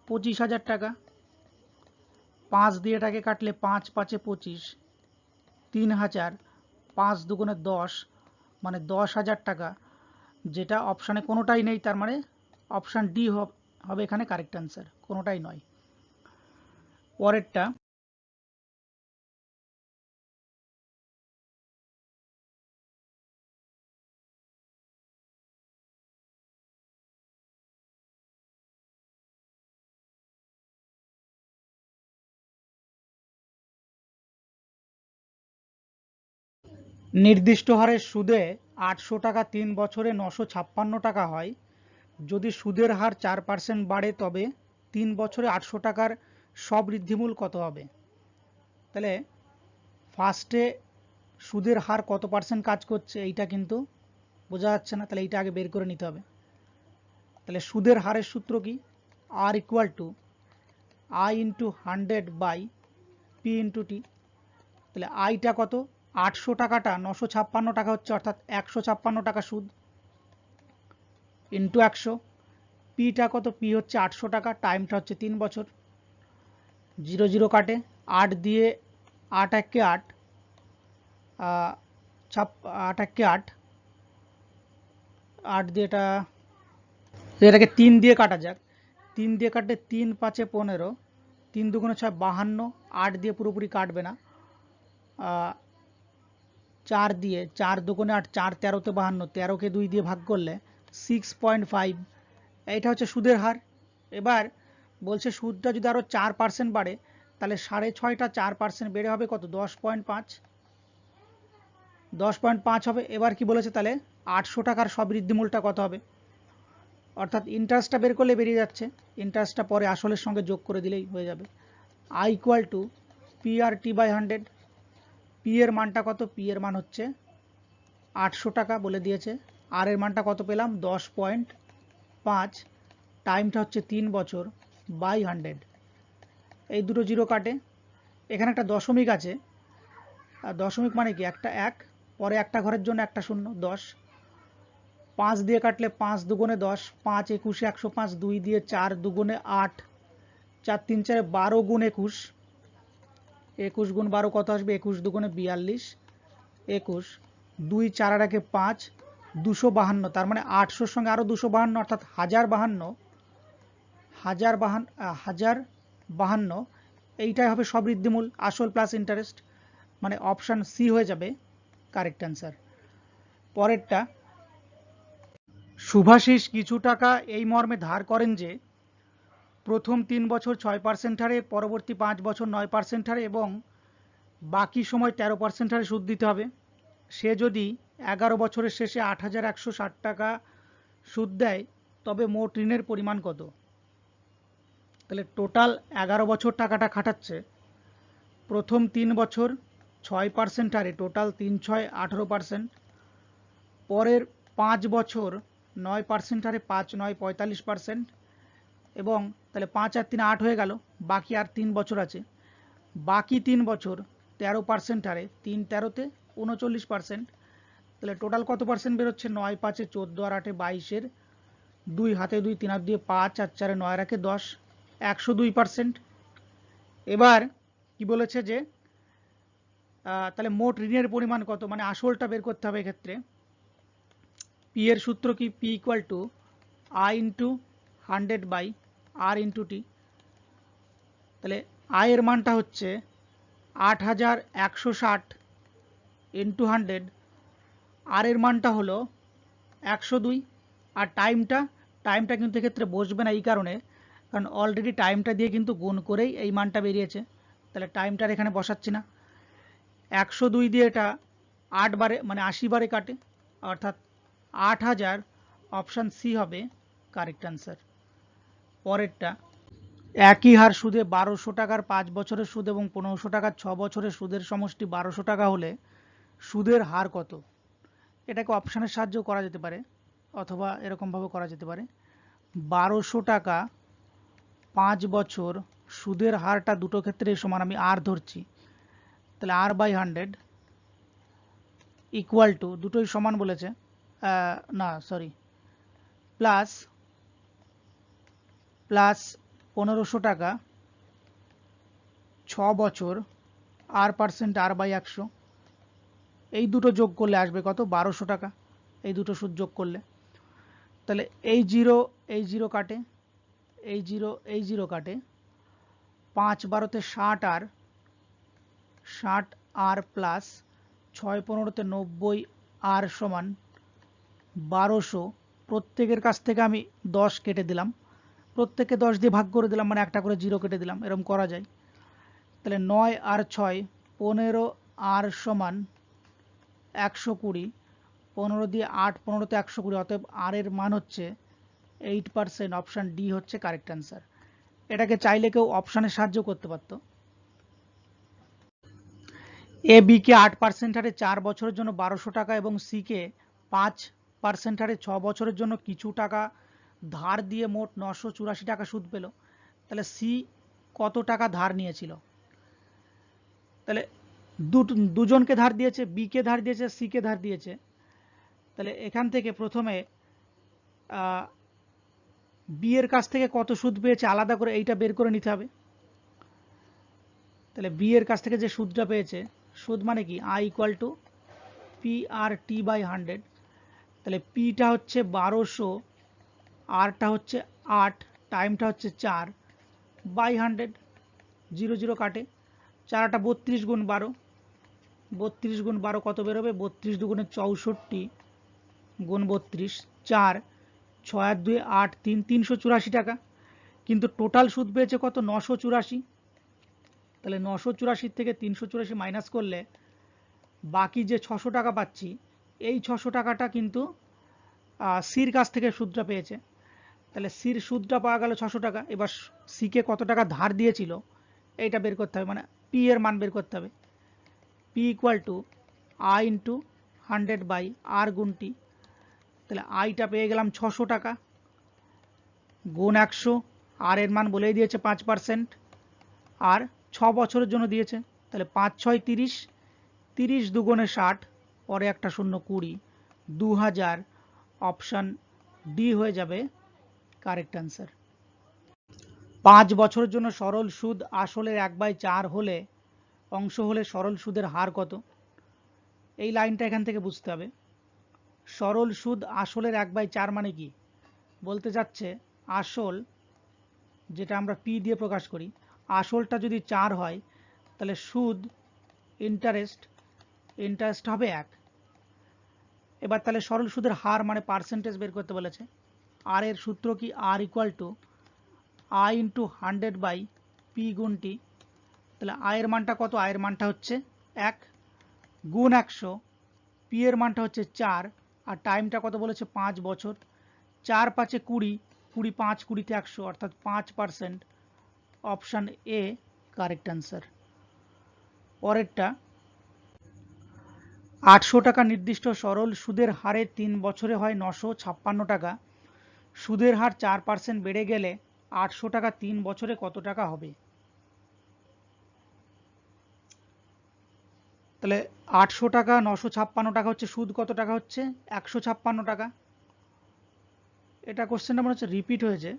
25,000 টাকা। 5 দিয়ে এটাকে কাটলে 5 5 25, 3000, 5 দুগুণে 10 মানে 10,000 টাকা, যেটা অপশানে কোনোটাই নেই, তার মানে অপশান ডি হবে এখানে কারেক্ট অ্যান্সার, কোনোটাই নয়। পরেরটা, নির্দিষ্ট হারে সুদে 800 টাকা 3 বছরে 956 টাকা হয়। যদি সুদের হার 4% বাড়ে তবে 3 বছরে 800 টাকার স্ববৃদ্ধিমূল কত হবে? তাহলে ফার্স্টে সুদের হার কত পার্সেন্ট কাজ করছে এইটা কিন্তু বোঝা যাচ্ছে না, তাহলে এইটা আগে বের করে নিতে হবে। তাহলে সুদের হারের সূত্র কি? R equal to I into 100/p into T. তাহলে আইটা কত? 800 টাকাটা 956 টাকা হচ্ছে, অর্থাৎ 156 টাকা সুদ, ইন্টু 100। পিটা কত? পি হচ্ছে 800 টাকা, টাইমটা হচ্ছে 3 বছর। 0 0 কাটে, 8 দিয়ে 8 1 8, 8 1 8, 8 দিয়ে এটাকে 3 দিয়ে কাটা যাক। 3 দিয়ে কাটলে 3 5 15, 3 দুগুণে 6 52, 8 দিয়ে পুরোপুরি কাটবে না। 4 দিয়ে, 4 দুগুণে 8, 4 13 52, 13কে 2 দিয়ে ভাগ করলে 6.5, এইটা হচ্ছে সুদের হার। এবার বলছে সুদটা যদি আরও 4% বাড়ে, তাহলে 6.5টা 4% বেড়ে হবে কত? 10.5, 10.5 হবে। এবার কি বলেছে? তাহলে 800 টাকার স্ববৃদ্ধিমূলটা কত হবে? অর্থাৎ ইন্টারেস্টটা বের করলে বেরিয়ে যাচ্ছে, ইন্টারেস্টটা পরে আসলের সঙ্গে যোগ করে দিলেই হয়ে যাবে। I equal to P R T by 100। P এর মানটা কত? পি এর মান হচ্ছে 800 টাকা বলে দিয়েছে। আর এর মানটা কত পেলাম? 10.5, টাইমটা হচ্ছে 3 বছর বাই 100। এই দুটো জিরো কাটে, এখানে একটা দশমিক আছে, আর দশমিক মানে কি? একটা 1, পরে একটা ঘরের জন্য একটা শূন্য, 10। 5 দিয়ে কাটলে 5 দুগুণে 10, 5 21 105, 2 দিয়ে 4 দুগুণে 8, 4 3 4 12 গুণ 21, 21 গুণ 12 কত আসবে? 21 দুগুণে 42, 21, 2 4 আর 1 5, 252, তার মানে 800-র সঙ্গে আরও 252, অর্থাৎ 1052। এইটাই হবে স্ববৃদ্ধিমূল, আসল প্লাস ইন্টারেস্ট, মানে অপশান সি হয়ে যাবে কারেক্ট অ্যান্সার। পরেরটা, শুভাশিস কিছু টাকা এই মর্মে ধার করেন যে প্রথম 3 বছর 6% হারে, পরবর্তী 5 বছর 9% হারে এবং বাকি সময় 13% হারে সুদ দিতে হবে। সে যদি 11 বছরের শেষে 8,160 টাকা সুদ দেয় তবে মোট ঋণের পরিমাণ কত? তাহলে টোটাল 11 বছর টাকাটা খাটাচ্ছে, প্রথম 3 বছর 6% হারে, টোটাল 3 6 18%, পরের 5 বছর 9% হারে, 5 9 45%, এবং তাহলে 5 আর 3 8 হয়ে গেল, বাকি আর 3 বছর আছে, বাকি 3 বছর 13% হারে, 3 13-তে 39%, তাহলে টোটাল কত পার্সেন্ট বেরোচ্ছে? 9 5 14 আর 8 22, 2 হাতে 2, 3 আর 2 5 আর 4 9 আর 10, 102%। এবার কি বলেছে যে তাহলে মোট ঋণের পরিমাণ কত, মানে আসলটা বের করতে হবে। এক্ষেত্রে পি এর সূত্র কি? P equal to I into 100/আর ইন্টু টি। তাহলে আই এর মানটা হচ্ছে 8,160 ইন্টু 100, আর এর মানটা হলো 102, আর টাইমটা কিন্তু এক্ষেত্রে বসবে না, এই কারণে কারণ অলরেডি টাইমটা দিয়ে কিন্তু গুণ করেই এই মানটা বেরিয়েছে, তাহলে টাইমটার এখানে বসাচ্ছি না। 102 দিয়ে এটা 8 বারে মানে 80 বারে কাটে, অর্থাৎ 8000। অপশান সি হবে কারেক্ট অ্যান্সার। পরেরটা, একই হার সুদে 1200 টাকার 5 বছরের সুদ এবং 1500 টাকার 6 বছরের সুদের সমষ্টি 1200 টাকা হলে সুদের হার কত? এটাকে অপশানের সাহায্য করা যেতে পারে, অথবা এরকমভাবে করা যেতে পারে, 1200 টাকা 5 বছর, সুদের হারটা দুটো ক্ষেত্রে সমান, আমি আর ধরছি, তাহলে আর বাই 100 ইকুয়াল টু, দুটোই সমান বলেছে, না সরি, প্লাস 1500 টাকা 6 বছর আর পার্সেন্ট আর বাই 100, এই দুটো যোগ করলে আসবে কত? 1200 টাকা। এই দুটো সুদ যোগ করলে, তাহলে এই জিরো কাটে, এই জিরো কাটে, 5 12তে 60 আর প্লাস 6 15তে 90 আর সমান 1200। প্রত্যেকের কাছ থেকে আমি 10 কেটে দিলাম, প্রত্যেককে 10 দিয়ে ভাগ করে দিলাম, মানে একটা করে জিরো কেটে দিলাম, এরকম করা যায়। তাহলে 9 আর 6 15 আর সমান 120, 15 দিয়ে 8 15তে 120, অতএব আর এর মান হচ্ছে 8%। অপশান ডি হচ্ছে কারেক্ট অ্যান্সার। এটাকে চাইলে কেউ অপশানের সাহায্য করতে পারত। এ বি কে 8% হারে 4 বছরের জন্য 1200 টাকা এবং সি কে 5% হারে 6 বছরের জন্য কিছু টাকা ধার দিয়ে মোট 984 টাকা সুদ পেল, তাহলে সি কত টাকা ধার নিয়েছিল? তাহলে দুজনকে ধার দিয়েছে, বি কে ধার দিয়েছে, সি কে ধার দিয়েছে। তাহলে এখান থেকে প্রথমে বি এর কাছ থেকে কত সুদ পেয়েছে আলাদা করে এইটা বের করে নিতে হবে। তাহলে বি এর কাছ থেকে যে সুদটা পেয়েছে, সুদ মানে কি, I equal to P R T by 100। তাহলে পিটা হচ্ছে 1200, আরটা হচ্ছে 8, টাইমটা হচ্ছে 4 বাই 100, 0 0 কাটে, 4 8 32 গুণ 12, 32 গুণ 12 কত বেরোবে? 32 দুগুণে 64 গুণ 32, 4 6 আর 2 8 3 384 টাকা। কিন্তু টোটাল সুদ পেয়েছে কত? 984। তাহলে 984 থেকে 384 মাইনাস করলে বাকি যে 600 টাকা পাচ্ছি, এই 600 টাকাটা কিন্তু সির কাছ থেকে সুদটা পেয়েছে। তাহলে সির সুদটা পাওয়া গেল 600 টাকা। এবার সিকে কত টাকা ধার দিয়েছিল এইটা বের করতে হবে, মানে পি এর মান বের করতে হবে। P equal to I into 100 by R গুণ টি। তাহলে আইটা পেয়ে গেলাম 600 টাকা গুণ 100, আর এর মান বলেই দিয়েছে 5%, আর 6 বছরের জন্য দিয়েছে। তাহলে 5 6 30, 30 দুগুণে 60, পরে একটা শূন্য 20, 2000। অপশান ডি হয়ে যাবে কারেক্ট অ্যান্সার। 5 বছরের জন্য সরল সুদ আসলের 1/4 হলে অংশ হলে সরল সুদের হার কত? এই লাইনটা এখান থেকে বুঝতে হবে। সরল সুদ আসলের 1/4 মানে কি? বলতে যাচ্ছে আসল, যেটা আমরা পি দিয়ে প্রকাশ করি, আসলটা যদি 4 হয় তাহলে সুদ ইন্টারেস্ট হবে 1। এবার তাহলে সরল সুদের হার মানে পার্সেন্টেজ বের করতে বলেছে। আর এর সূত্র কি? R equal to I into 100 by P গুণ টি। তাহলে আয়ের মানটা কত? আয়ের মানটা হচ্ছে 1 গুণ 100, পি এর মানটা হচ্ছে 4, আর টাইমটা কত বলেছে? 5 বছর। 4 5 20, 20 5 20তে 100, অর্থাৎ 5%। Option A correct answer. পরেরটা, 800 টাকা নির্দিষ্ট সরল সুদের হারে 3 বছরে হয় 956 টাকা। সুদের হার 4% বেড়ে গেলে 800 টাকা 3 বছরে কত টাকা হবে? তাহলে 800 টাকা 956 টাকা হচ্ছে, সুদ কত টাকা হচ্ছে? 156 টাকা। এটা কোশ্চেনটা মনে হচ্ছে রিপিট হয়েছে,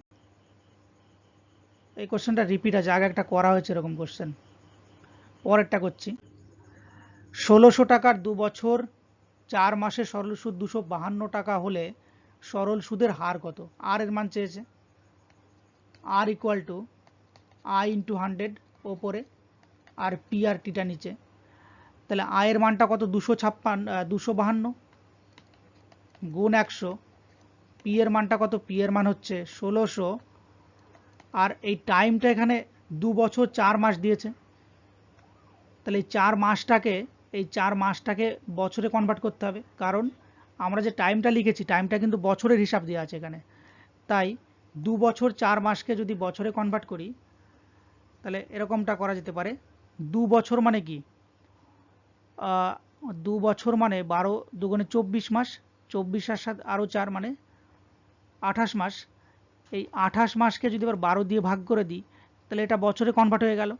এই কোশ্চেনটা রিপিট আছে, আগে একটা করা হয়েছে এরকম কোশ্চেন। পরেরটা করছি, 1600 টাকার 2 বছর 4 মাসে সরল সুদ 252 টাকা হলে সরল সুদের হার কত? আর এর মান চেয়েছে। R equal to I into 100 ওপরে, আর পি আর টিটা নিচে। তাহলে আয়ের মানটা কত? 252 গুণ 100, পি এর মানটা কত? পি এর মান হচ্ছে 1600, আর এই টাইমটা এখানে 2 বছর 4 মাস দিয়েছে। তাহলে এই 4 মাসটাকে এই 4 মাসটাকে বছরে কনভার্ট করতে হবে, কারণ আমরা যে টাইমটা লিখেছি টাইমটা কিন্তু বছরের হিসাব দেওয়া আছে এখানে। তাই 2 বছর 4 মাসকে যদি বছরে কনভার্ট করি তাহলে এরকমটা করা যেতে পারে। 2 বছর মানে কি, 2 বছর মানে 12 দুগুণে 24 মাস, 24 আর 7 আরও 4 মানে 28 মাস। এই 28 মাসকে যদি এবার 12 দিয়ে ভাগ করে দিই তাহলে এটা বছরে কনভার্ট হয়ে গেল।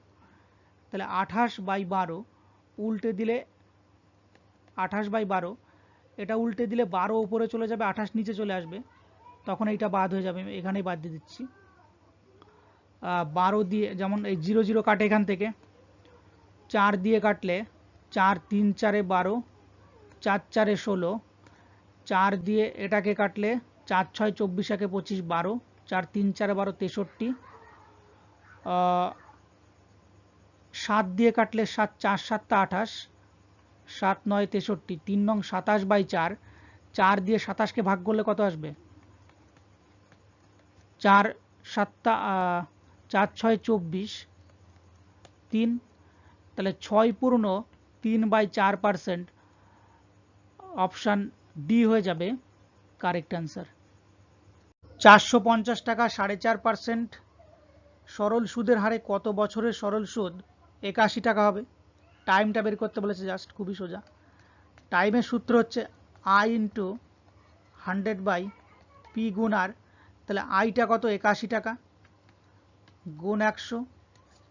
তাহলে 28/12 উল্টে দিলে 28/12 এটা উল্টে দিলে 12 উপরে চলে যাবে, 28 নিচে চলে আসবে, তখন এইটা বাদ হয়ে যাবে। এখানেই বাদ দিয়ে দিচ্ছি। 12 দিয়ে যেমন এই 0 0 কাটে, এখান থেকে 4 দিয়ে কাটলে 4 3 4 12, 4 4 16, 4 দিয়ে এটাকে কাটলে 4 6 24, 1 25 12, 4 3 4 12 63, 7 দিয়ে কাটলে 7 4 7 28, 7 9 63, 3 নং 27/4, 4 দিয়ে 27কে ভাগ করলে কত আসবে, 4 7 4 6 24, 3, তাহলে 6 পূর্ণ 3/4%, অপশান ডি হয়ে যাবে কারেক্ট অ্যান্সার। 450 টাকা 4.5% সরল সুদের হারে কত বছরের সরল সুদ 81 টাকা হবে। টাইমটা বের করতে বলেছে, জাস্ট খুবই সোজা। টাইমের সূত্র হচ্ছে আই ইন্টু 100/পি গুণ আর। তাহলে আইটা কত, 81 টাকা, গুণ 100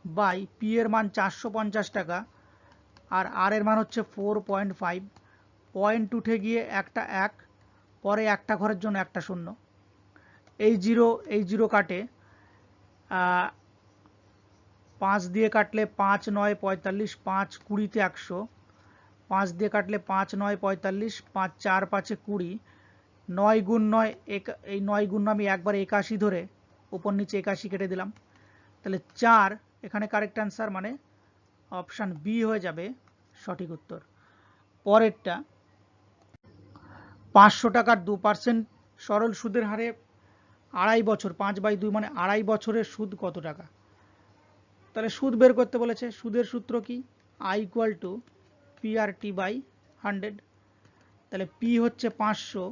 বাই পি এর মান 450 টাকা, আর আর এর মান হচ্ছে 4.5। পয়েন্ট উঠে গিয়ে একটা 1, পরে একটা ঘরের জন্য একটা 0। এই জিরো কাটে, 5 দিয়ে কাটলে 5 9 45, 5 20 100, 5 দিয়ে কাটলে 5 9 45, 5 4 5 20, 9 গুণ 9 এই 9 গুণ আমি একবার 81 ধরে উপর নিচে 81 কেটে দিলাম। তাহলে 4 এখানে কারেক্ট অ্যান্সার, মানে অপশান বি হয়ে যাবে সঠিক উত্তর। পরেরটা 500 টাকার 2% সরল সুদের হারে 2.5 বছর, 5/2 মানে 2.5 বছরের সুদ কত টাকা। তাহলে সুদ বের করতে বলেছে, সুদের সূত্র কি, আই ইকুয়াল টু PRT/100। তাহলে পি হচ্ছে 500,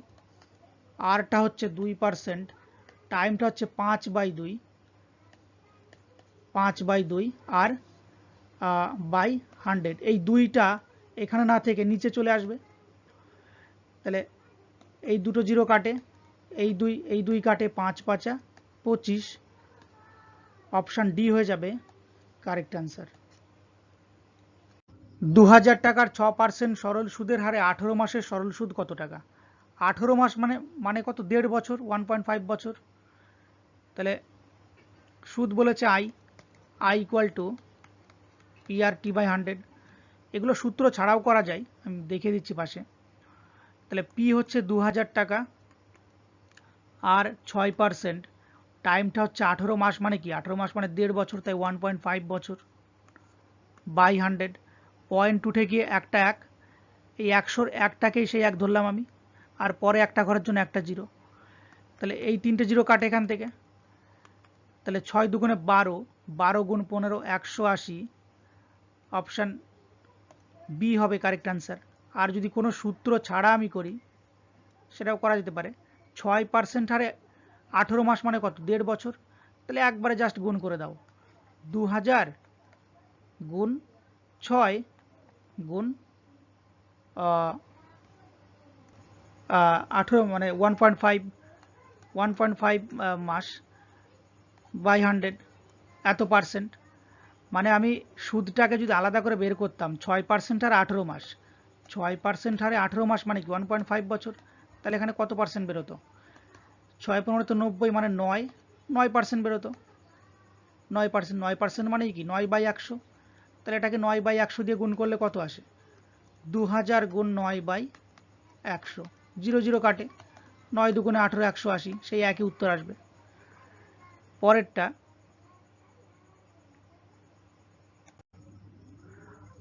আরটা হচ্ছে 2%, টাইমটা হচ্ছে 5/2, আর বাই 100। এই দুইটা এখানে না থেকে নিচে চলে আসবে। তাহলে এই দুটো জিরো কাটে, এই দুই কাটে, 5 5 25, অপশান ডি হয়ে যাবে কারেক্ট অ্যান্সার। 2000 টাকার 6% সরল সুদের হারে 18 মাসের সরল সুদ কত টাকা। 18 মাস মানে কত, 1.5 বছর, 1.5 বছর। তাহলে সুদ বলেছে আই ইকুয়াল টু PRT/100। এগুলো সূত্র ছাড়াও করা যায়, আমি দেখিয়ে দিচ্ছি পাশে। তাহলে পি হচ্ছে 2000 টাকা আর 6%, টাইমটা হচ্ছে 18 মাস, মানে কি 18 মাস মানে 1.5 বছর, তাই 1.5 বছর, বাই 100। পয়েন্ট উঠে গিয়ে একটা 1, এই 100-র একটাকেই সেই 1 ধরলাম আমি, আর পরে একটা ঘরের জন্য একটা 0। তাহলে এই 3টে 0 কাটে এখান থেকে। তাহলে 6 দুগুণে 12, 12 গুণ 15 180, অপশান বি হবে কারেক্ট অ্যান্সার। আর যদি কোনো সূত্র ছাড়া আমি করি সেটাও করা যেতে পারে। 6% হারে 18 মাস মানে কত, 1.5 বছর। তাহলে একবারে জাস্ট গুণ করে দাও, 2000 গুণ 6 গুণ 18 মানে 1.5 মাস বাই 100, এত পার্সেন্ট। মানে আমি সুদটাকে যদি আলাদা করে বের করতাম, 6% আর 18 মাস, 6% হারে 18 মাস মানে কি 1.5 বছর। তাহলে এখানে কত পার্সেন্ট বেরোতো, 6 15 90 মানে 9% বেরোতো। 9% মানে কি 9/100। তাহলে এটাকে 9/100 দিয়ে গুণ করলে কত আসে, 2000 গুণ 9/100, 0 0 কাটে, 9 দুগুণে 18, 180, সেই একই উত্তর আসবে। পরেরটা,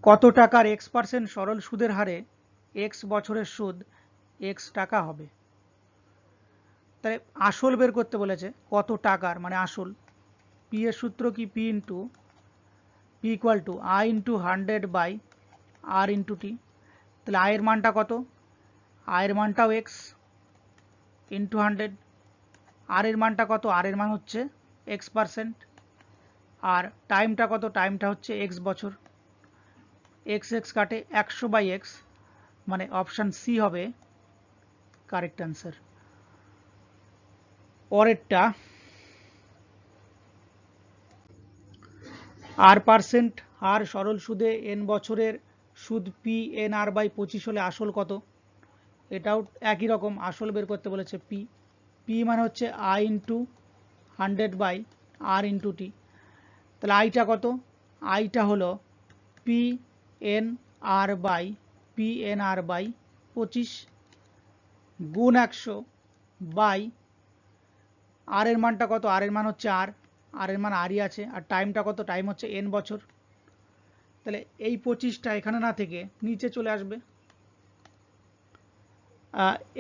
কত টাকার X% সরল সুদের হারে X বছরের সুদ X টাকা হবে। তাহলে আসল বের করতে বলেছে, কত টাকার মানে আসল। পি এর সূত্র কি, P equal to I into 100/X R into T. তাহলে আয়ের মানটা কত? আয়ের মানটাও এক্স ইন্টু 100। আর এর মানটা কত? আর এর মান হচ্ছে x%। আর টাইমটা কত? টাইমটা হচ্ছে x বছর। এক্স এক্স কাটে 100/x, মানে অপশান সি হবে কারেক্ট অ্যান্সার। পরেরটা r%, আর সরল সুদে n বছরের সুদ পি এন আর বাই 25 হলে আসল কত? এটাও একই রকম, আসল বের করতে বলেছে। পি মানে হচ্ছে I into 100/r into T. তাহলে আইটা কত? আইটা হলো পি এন আর বাই 25 গুণ 100 বাই আর এর মানটা কত? আর এর মান হচ্ছে আর এর মান আরই আছে। আর টাইমটা কত? টাইম হচ্ছে n বছর। তাহলে এই 25টা এখানে না থেকে নিচে চলে আসবে।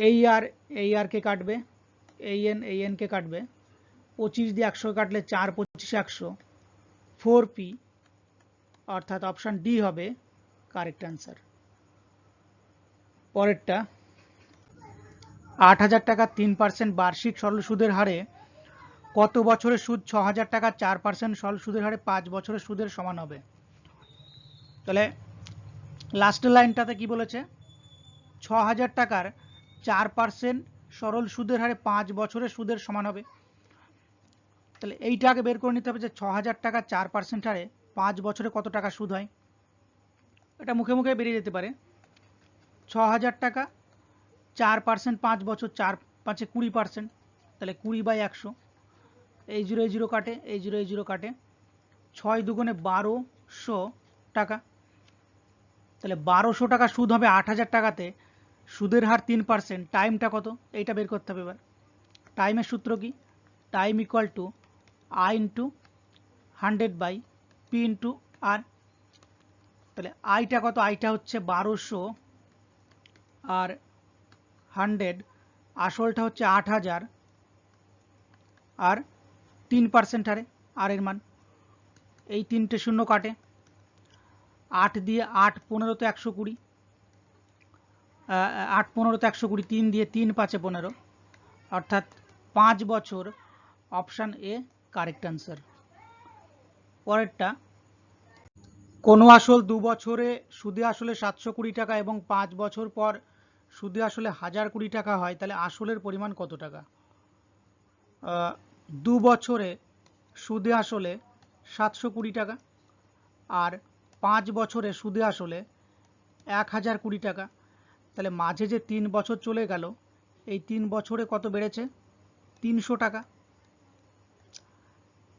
এই আর কে কাটবে, এই এন কে কাটবে। 25 দিয়ে 100 কাটলে 4 25 100, 4p, অর্থাৎ অপশান ডি হবে কারেক্ট অ্যান্সার। পরেরটা 8,000 টাকা 3% বার্ষিক সরল সুদের হারে কত বছরের সুদ 6,000 টাকা 4% সরল সুদের হারে 5 বছরের সুদের সমান হবে? তাহলে লাস্টের লাইনটাতে কি বলেছে? 6,000 টাকার 4% সরল সুদের হারে 5 বছরের সুদের সমান হবে। তাহলে এইটা আগে বের করে নিতে হবে যে 6,000 টাকা 4% হারে 5 বছরে কত টাকা সুদ হয়। এটা মুখে মুখে বেরিয়ে যেতে পারে। 6,000 টাকা 4% 5 বছর, 4 5 20%, তাহলে 20/100। এই 0 এই 0 কাটে, এই 0 এই 0 কাটে, 6 দুগুণে 1200 টাকা। তাহলে 1200 টাকা সুদ হবে 8,000 টাকাতে। সুদের হার 3%, টাইমটা কত? এইটা বের করতে হবে এবার। টাইমের সূত্র কি? Time equal to I into 100/p into R. তাহলে আইটা কত? আইটা হচ্ছে 1200 আর 100, আসলটা হচ্ছে 8,000 আর 3% হারে আর এর মান। এই 3টে শূন্য কাটে, 8 দিয়ে 8 15 তো 120, 8 15 তো 120, 3 দিয়ে 3 5 15, অর্থাৎ 5 বছর। Option A correct answer. পরেরটা কোনো আসল 2 বছরে সুদে আসলে 720 টাকা এবং 5 বছর পর সুদে আসলে 1020 টাকা হয়, তাহলে আসলের পরিমাণ কত টাকা? 2 বছরে সুদে আসলে 720 টাকা আর 5 বছরে সুদে আসলে 1020 টাকা। তাহলে মাঝে যে 3 বছর চলে গেল, এই 3 বছরে কত বেড়েছে? 300 টাকা।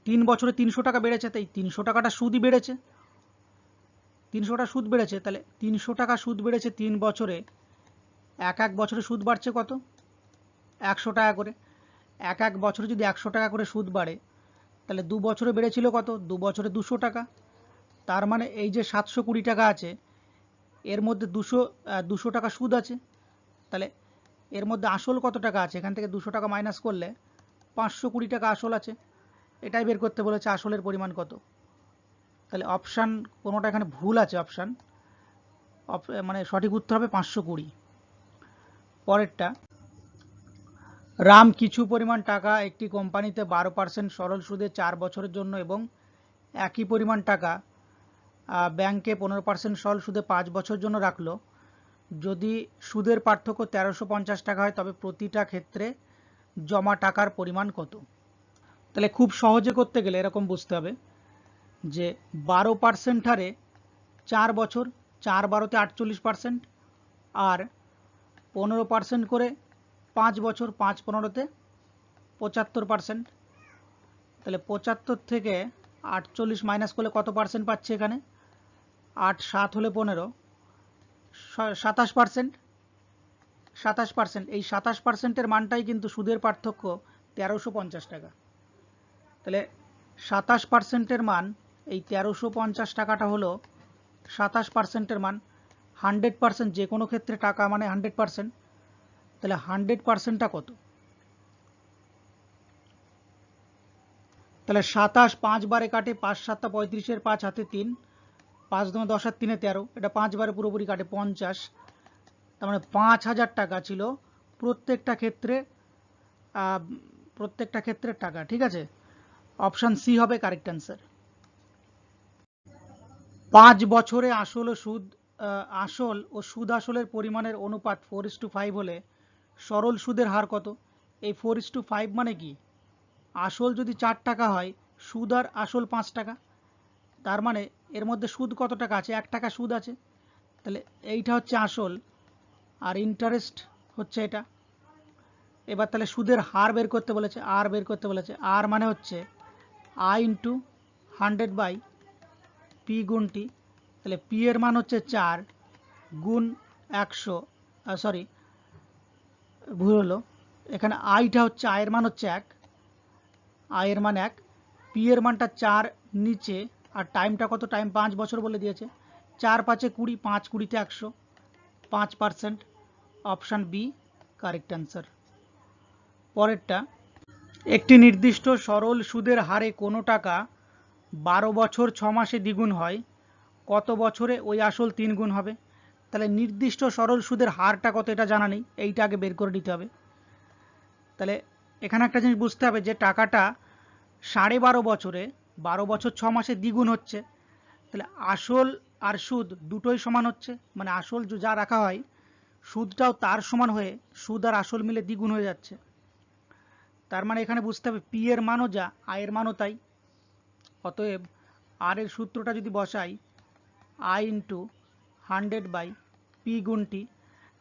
3 বছরে 300 টাকা বেড়েছে, তাই 300 টাকাটা সুদই বেড়েছে। 300টা সুদ বেড়েছে, তাহলে 300 টাকা সুদ বেড়েছে 3 বছরে। এক বছরে সুদ বাড়ছে কত? 100 টাকা করে। এক বছরে যদি 100 টাকা করে সুদ বাড়ে, তাহলে 2 বছরে বেড়েছিল কত? 2 বছরে 200 টাকা। তার মানে এই যে 720 টাকা আছে, এর মধ্যে 200 টাকা সুদ আছে। তাহলে এর মধ্যে আসল কত টাকা আছে? এখান থেকে 200 টাকা মাইনাস করলে 520 টাকা আসল আছে। এটাই বের করতে বলেছে আসলের পরিমাণ কত। তাহলে অপশান কোনোটা এখানে ভুল আছে। অপশান মানে সঠিক উত্তর হবে 520। পরেরটা রাম কিছু পরিমাণ টাকা একটি কোম্পানিতে 12% সরল সুদে 4 বছরের জন্য এবং একই পরিমাণ টাকা ব্যাংকে 15% সরল সুদে 5 বছরের জন্য রাখলো। যদি সুদের পার্থক্য 1350 টাকা হয়, তবে প্রতিটা ক্ষেত্রে জমা টাকার পরিমাণ কত? তাহলে খুব সহজে করতে গেলে এরকম বুঝতে হবে যে 12% হারে 4 বছর, 4 12-তে 48%, আর 15% করে 5 বছর, 5 15-তে 75%। তাহলে 75 থেকে 48 মাইনাস করলে কত পার্সেন্ট পাচ্ছে এখানে? 8 7 হলে 15, 27%। 27%, এই 27%-এর মানটাই কিন্তু সুদের পার্থক্য 1350 টাকা। তাহলে 27%-এর মান, এই 1350 টাকাটা হলো 27%-এর মান। 100% যে কোনো ক্ষেত্রে টাকা মানে 100%। তাহলে 100%টা কত? তাহলে 27 5 বারে কাটে, 5 7 35, 5 হাতে 3, 5 × 10 = 3 = 13, এটা 5 বারে পুরোপুরি কাটে 50, তার মানে 5000 টাকা ছিল প্রত্যেকটা ক্ষেত্রে টাকা। ঠিক আছে, অপশান সি হবে কারেক্ট অ্যান্সার। 5 বছরে আসল ও সুদ আসলের পরিমাণের অনুপাত 4:5 হলে সরল সুদের হার কত? এই 4:5 মানে কি, আসল যদি 4 টাকা হয়, সুদ আর আসল 5 টাকা, তার মানে এর মধ্যে সুদ কত টাকা আছে? 1 টাকা সুদ আছে। তাহলে এইটা হচ্ছে আসল আর ইন্টারেস্ট হচ্ছে এটা। এবার তাহলে সুদের হার বের করতে বলেছে, আর বের করতে বলেছে। আর মানে হচ্ছে আই ইন্টু 100/p গুণ টি। তাহলে পি এর মান হচ্ছে 4 গুণ 100, সরি ভুল হলো, এখানে আইটা হচ্ছে, আয়ের মান হচ্ছে 1, আয়ের মান 1, পি এর মানটা 4 নিচে, আর টাইমটা কত? টাইম 5 বছর বলে দিয়েছে। 4 × 5 = 20, 5 × 20 = 100, 5%। Option B correct answer. পরেরটা, একটি নির্দিষ্ট সরল সুদের হারে কোনো টাকা 12 বছর 6 মাসে দ্বিগুণ হয়, কত বছরে ওই আসল 3 গুণ হবে? তাহলে নির্দিষ্ট সরল সুদের হারটা কত এটা জানা নেই, এইটা আগে বের করে নিতে হবে। তাহলে এখানে একটা জিনিস বুঝতে হবে যে টাকাটা 12.5 বছরে 12 বছর 6 মাসে দ্বিগুণ হচ্ছে, তাহলে আসল আর সুদ দুটোই সমান হচ্ছে, মানে আসল যা রাখা হয় সুদটাও তার সমান হয়ে সুদ আর আসল মিলে দ্বিগুণ হয়ে যাচ্ছে। তার মানে এখানে বুঝতে হবে পি এর মানও যা, আয়ের মানও তাই। অতএব আর এর সূত্রটা যদি বসাই, আই ইন্টু 100/p গুণ টি,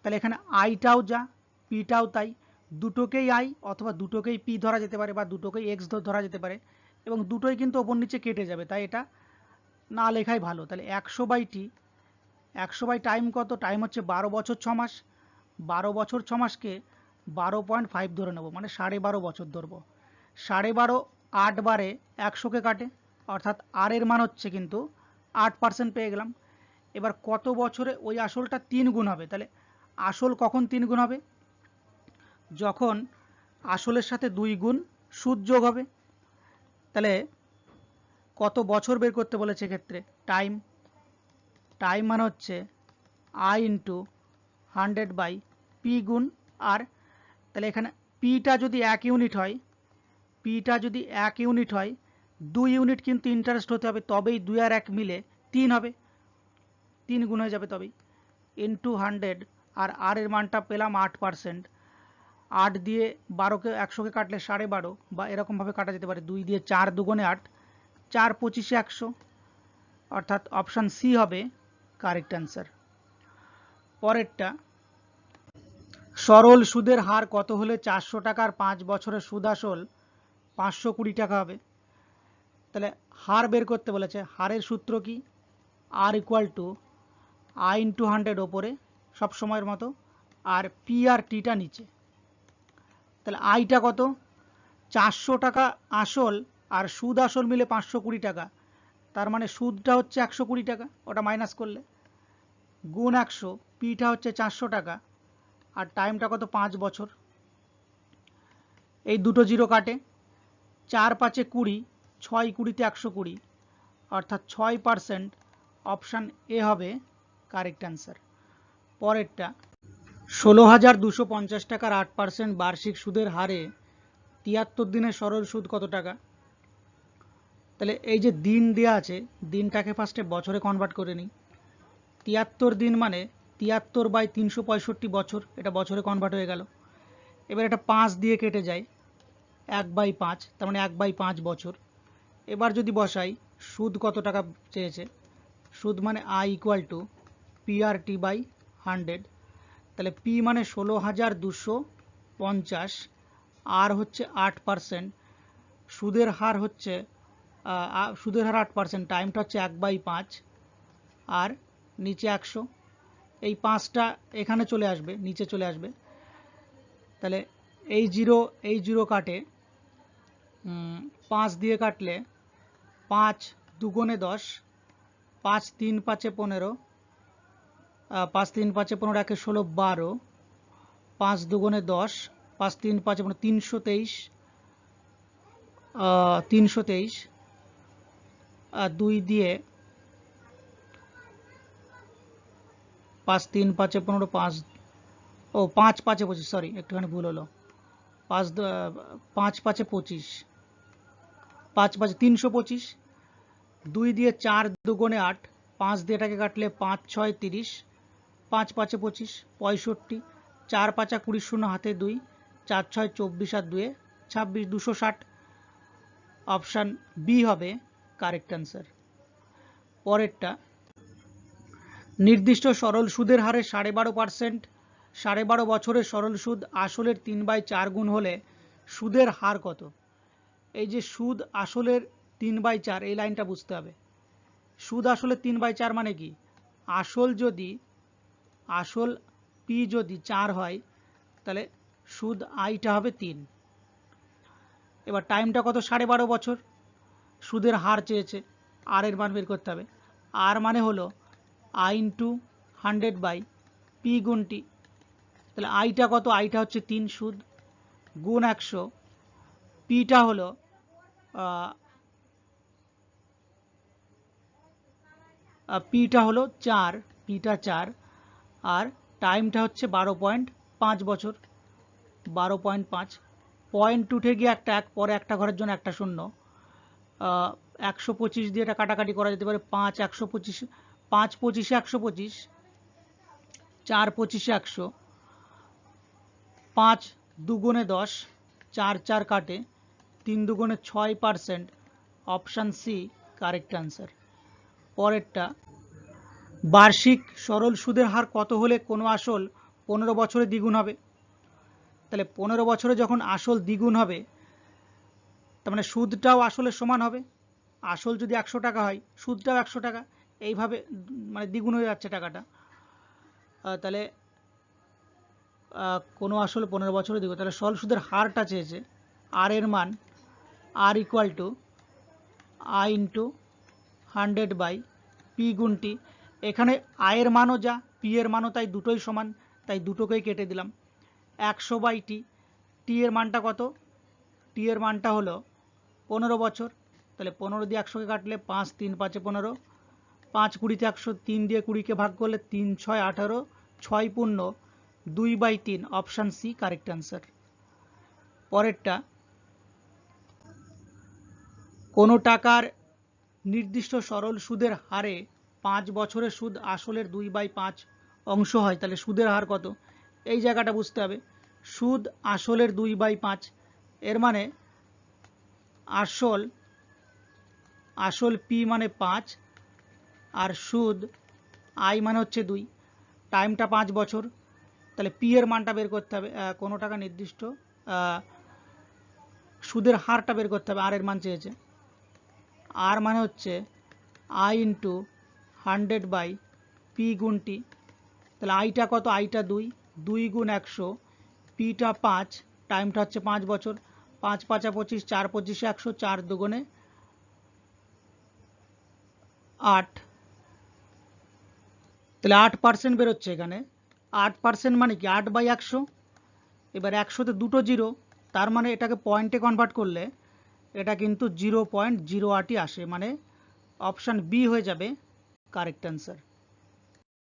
তাহলে এখানে আইটাও যা, পিটাও তাই, দুটোকেই আই অথবা দুটোকেই পি ধরা যেতে পারে বা দুটোকেই এক্স ধরা যেতে পারে, এবং দুটোই কিন্তু ওপর নিচে কেটে যাবে, তাই এটা না লেখাই ভালো। তাহলে 100/t, 100 টাইম কত? টাইম হচ্ছে 12 বছর 6 মাস, 12 বছর 6 মাসকে 12.5 ধরে নেব, মানে 12.5 বছর ধরবো। 12.5 8 বারে 100কে কাটে, অর্থাৎ আর এর মান হচ্ছে কিন্তু 8% পেয়ে গেলাম। এবার কত বছরে ওই আসলটা 3 গুণ হবে? তাহলে আসল কখন 3 গুণ হবে? যখন আসলের সাথে 2 গুণ সুদ যোগ হবে। তাহলে কত বছর বের করতে বলেছে এক্ষেত্রে? টাইম, টাইম মানে হচ্ছে আই ইন্টু 100/p গুণ আর। তাহলে এখানে পিটা যদি 1 ইউনিট হয়, পিটা যদি 1 ইউনিট হয়, 2 ইউনিট কিন্তু ইন্টারেস্ট হতে হবে, তবেই 2 আর 1 মিলে 3 হবে, 3 গুণ হয়ে যাবে তবেই, ইন্টু 100, আর এর মানটা পেলাম 8%। 8 দিয়ে 12কে 100কে কাটলে 12.5, বা এরকমভাবে কাটা যেতে পারে, 2 দিয়ে 4 দুগুণে 8, 4 × 25 = 100, অর্থাৎ অপশান সি হবে কারেক্ট অ্যান্সার। পরেরটা, সরল সুদের হার কত হলে 400 টাকার 5 বছরের সুদ আসল 520 টাকা হবে? তাহলে হার বের করতে বলেছে, হারের সূত্র কি? R equal to I into 100 ওপরে সব সময়ের মতো, আর পি আর টিটা নিচে। তাহলে আইটা কত? 400 টাকা আসল আর সুদ আসল মিলে 520 টাকা, তার মানে সুদটা হচ্ছে 120 টাকা, ওটা মাইনাস করলে, গুণ 100, পিটা হচ্ছে 400 টাকা, আর টাইমটা কত? 5 বছর। এই দুটো জিরো কাটে, 4 × 5 = 20, 6 × 20 = 120, অর্থাৎ 6%। অপশান এ হবে কারেক্ট অ্যান্সার। পরেরটা, 16,250 টাকার 8% বার্ষিক সুদের হারে 73 দিনের সরল সুদ কত টাকা? তাহলে এই যে দিন দেওয়া আছে, দিনটাকে ফার্স্টে বছরে কনভার্ট করে নিই। 73 দিন মানে 73/365 বছর, এটা বছরে কনভার্ট হয়ে গেল। এবার এটা 5 দিয়ে কেটে যায়, 1/5, তার মানে 1/5 বছর। এবার যদি বসাই সুদ কত টাকা চেয়েছে, সুদ মানে আই ইকুয়াল টু PRT/100, তাহলে পি মানে 16,250, আর হচ্ছে 8%, সুদের হার হচ্ছে 8%, টাইমটা হচ্ছে 1/5, আর নিচে 100, এই 5টা এখানে চলে আসবে, নিচে চলে আসবে। তাহলে এই জিরো কাটে, 5 দিয়ে কাটলে 5 দুগুণে 10, 5 × 3 = 15, 5 × 3 = 15, 1 × 16 = 12, 5 দুগুণে 10, 5 × 3 = 15, 323, 323, 2 দিয়ে 5 3 5 15 5 ও 5 5 25, সরি একটুখানি ভুল হলো, 5 5 5 25, 5 5 325, 2 দিয়ে 4 দুগুণে 8, 5 দিয়ে এটাকে কাটলে 5 6 30, 5 5 25 65, 4 5 20 শূন্য হাতে 2, 4 6 24 আর 2 26, 260। অপশান বি হবে কারেক্ট অ্যান্সার। পরেরটা, নির্দিষ্ট সরল সুদের হারে 12.5%, 12.5 বছরের সরল সুদ আসলের 3/4 গুণ হলে সুদের হার কত? এই যে সুদ আসলের 3/4, এই লাইনটা বুঝতে হবে। সুদ আসলের 3/4 মানে কি? আসল পি যদি 4 হয় তাহলে সুদ আইটা হবে 3। এবার টাইমটা কত? 12.5 বছর। সুদের হার চেয়েছে, আর এর মান বের করতে হবে। আর মানে হলো আই ইন্টু 100/পি গুণ টি। তাহলে আইটা কত? আইটা হচ্ছে 3 সুদ গুণ 100, পিটা হলো পিটা হলো 4, পিটা 4, আর টাইমটা হচ্ছে 12.5 বছর, 12.5। পয়েন্ট উঠে গিয়ে একটা 1, পরে একটা ঘরের জন্য একটা শূন্য, 125 দিয়ে এটা কাটাকাটি করা যেতে পারে। 5 125, 5 25 125, 4 25 100, 5 দুগুণে 10, 4 4 কাটে, 3 দুগুণে 6%। Option C correct answer. পরেরটা, বার্ষিক সরল সুদের হার কত হলে কোনো আসল 15 বছরে দ্বিগুণ হবে? তাহলে 15 বছরে যখন আসল দ্বিগুণ হবে, তার মানে সুদটাও আসলের সমান হবে। আসল যদি 100 টাকা হয়, সুদটাও 100 টাকা, এইভাবে মানে দ্বিগুণ হয়ে যাচ্ছে টাকাটা। তাহলে কোনো আসল 15 বছরে দ্বিগুণ, তাহলে সরল সুদের হারটা চেয়েছে, আর এর মান আর ইকুয়াল টু আই ইন্টু 100/পি গুণ টি। এখানে আয়ের মানও যা, পি এর মানও তাই, দুটোই সমান, তাই দুটোকেই কেটে দিলাম। 100/টি, টি এর মানটা কত? টি এর মানটা হলো 15 বছর। তাহলে 15 দিয়ে 100কে কাটলে 5 3 5 15, 5 20 100, 3 দিয়ে 20কে ভাগ করলে 3 6 18, 6 পূর্ণ 2/3। Option C correct answer. পরেরটা, কোনো টাকার নির্দিষ্ট সরল সুদের হারে 5 বছরের সুদ আসলের 2/5 অংশ হয়, তাহলে সুদের হার কত? এই জায়গাটা বুঝতে হবে। সুদ আসলের 2/5, এর মানে আসল পি মানে 5, আর সুদ আই মানে হচ্ছে 2, টাইমটা 5 বছর। তাহলে পি এর মানটা বের করতে হবে, কোনো টাকা নির্দিষ্ট সুদের হারটা বের করতে হবে, আর এর মান চেয়েছে। আর মানে হচ্ছে আই ইন্টু 100/পি গুণ টি। তাহলে আইটা কত? আইটা 2, 2 গুণ 100, পিটা 5, টাইমটা হচ্ছে 5 বছর, 5 5 25, 4 25 100, 4 দুগুণে 8। তাহলে 8% বেরোচ্ছে এখানে। 8% মানে কি? 8/100। এবার 100তে দুটো জিরো, তার মানে এটাকে পয়েন্টে কনভার্ট করলে এটা কিন্তু 0.08ই আসে, মানে অপশান বি হয়ে যাবে কারেক্ট অ্যান্সার।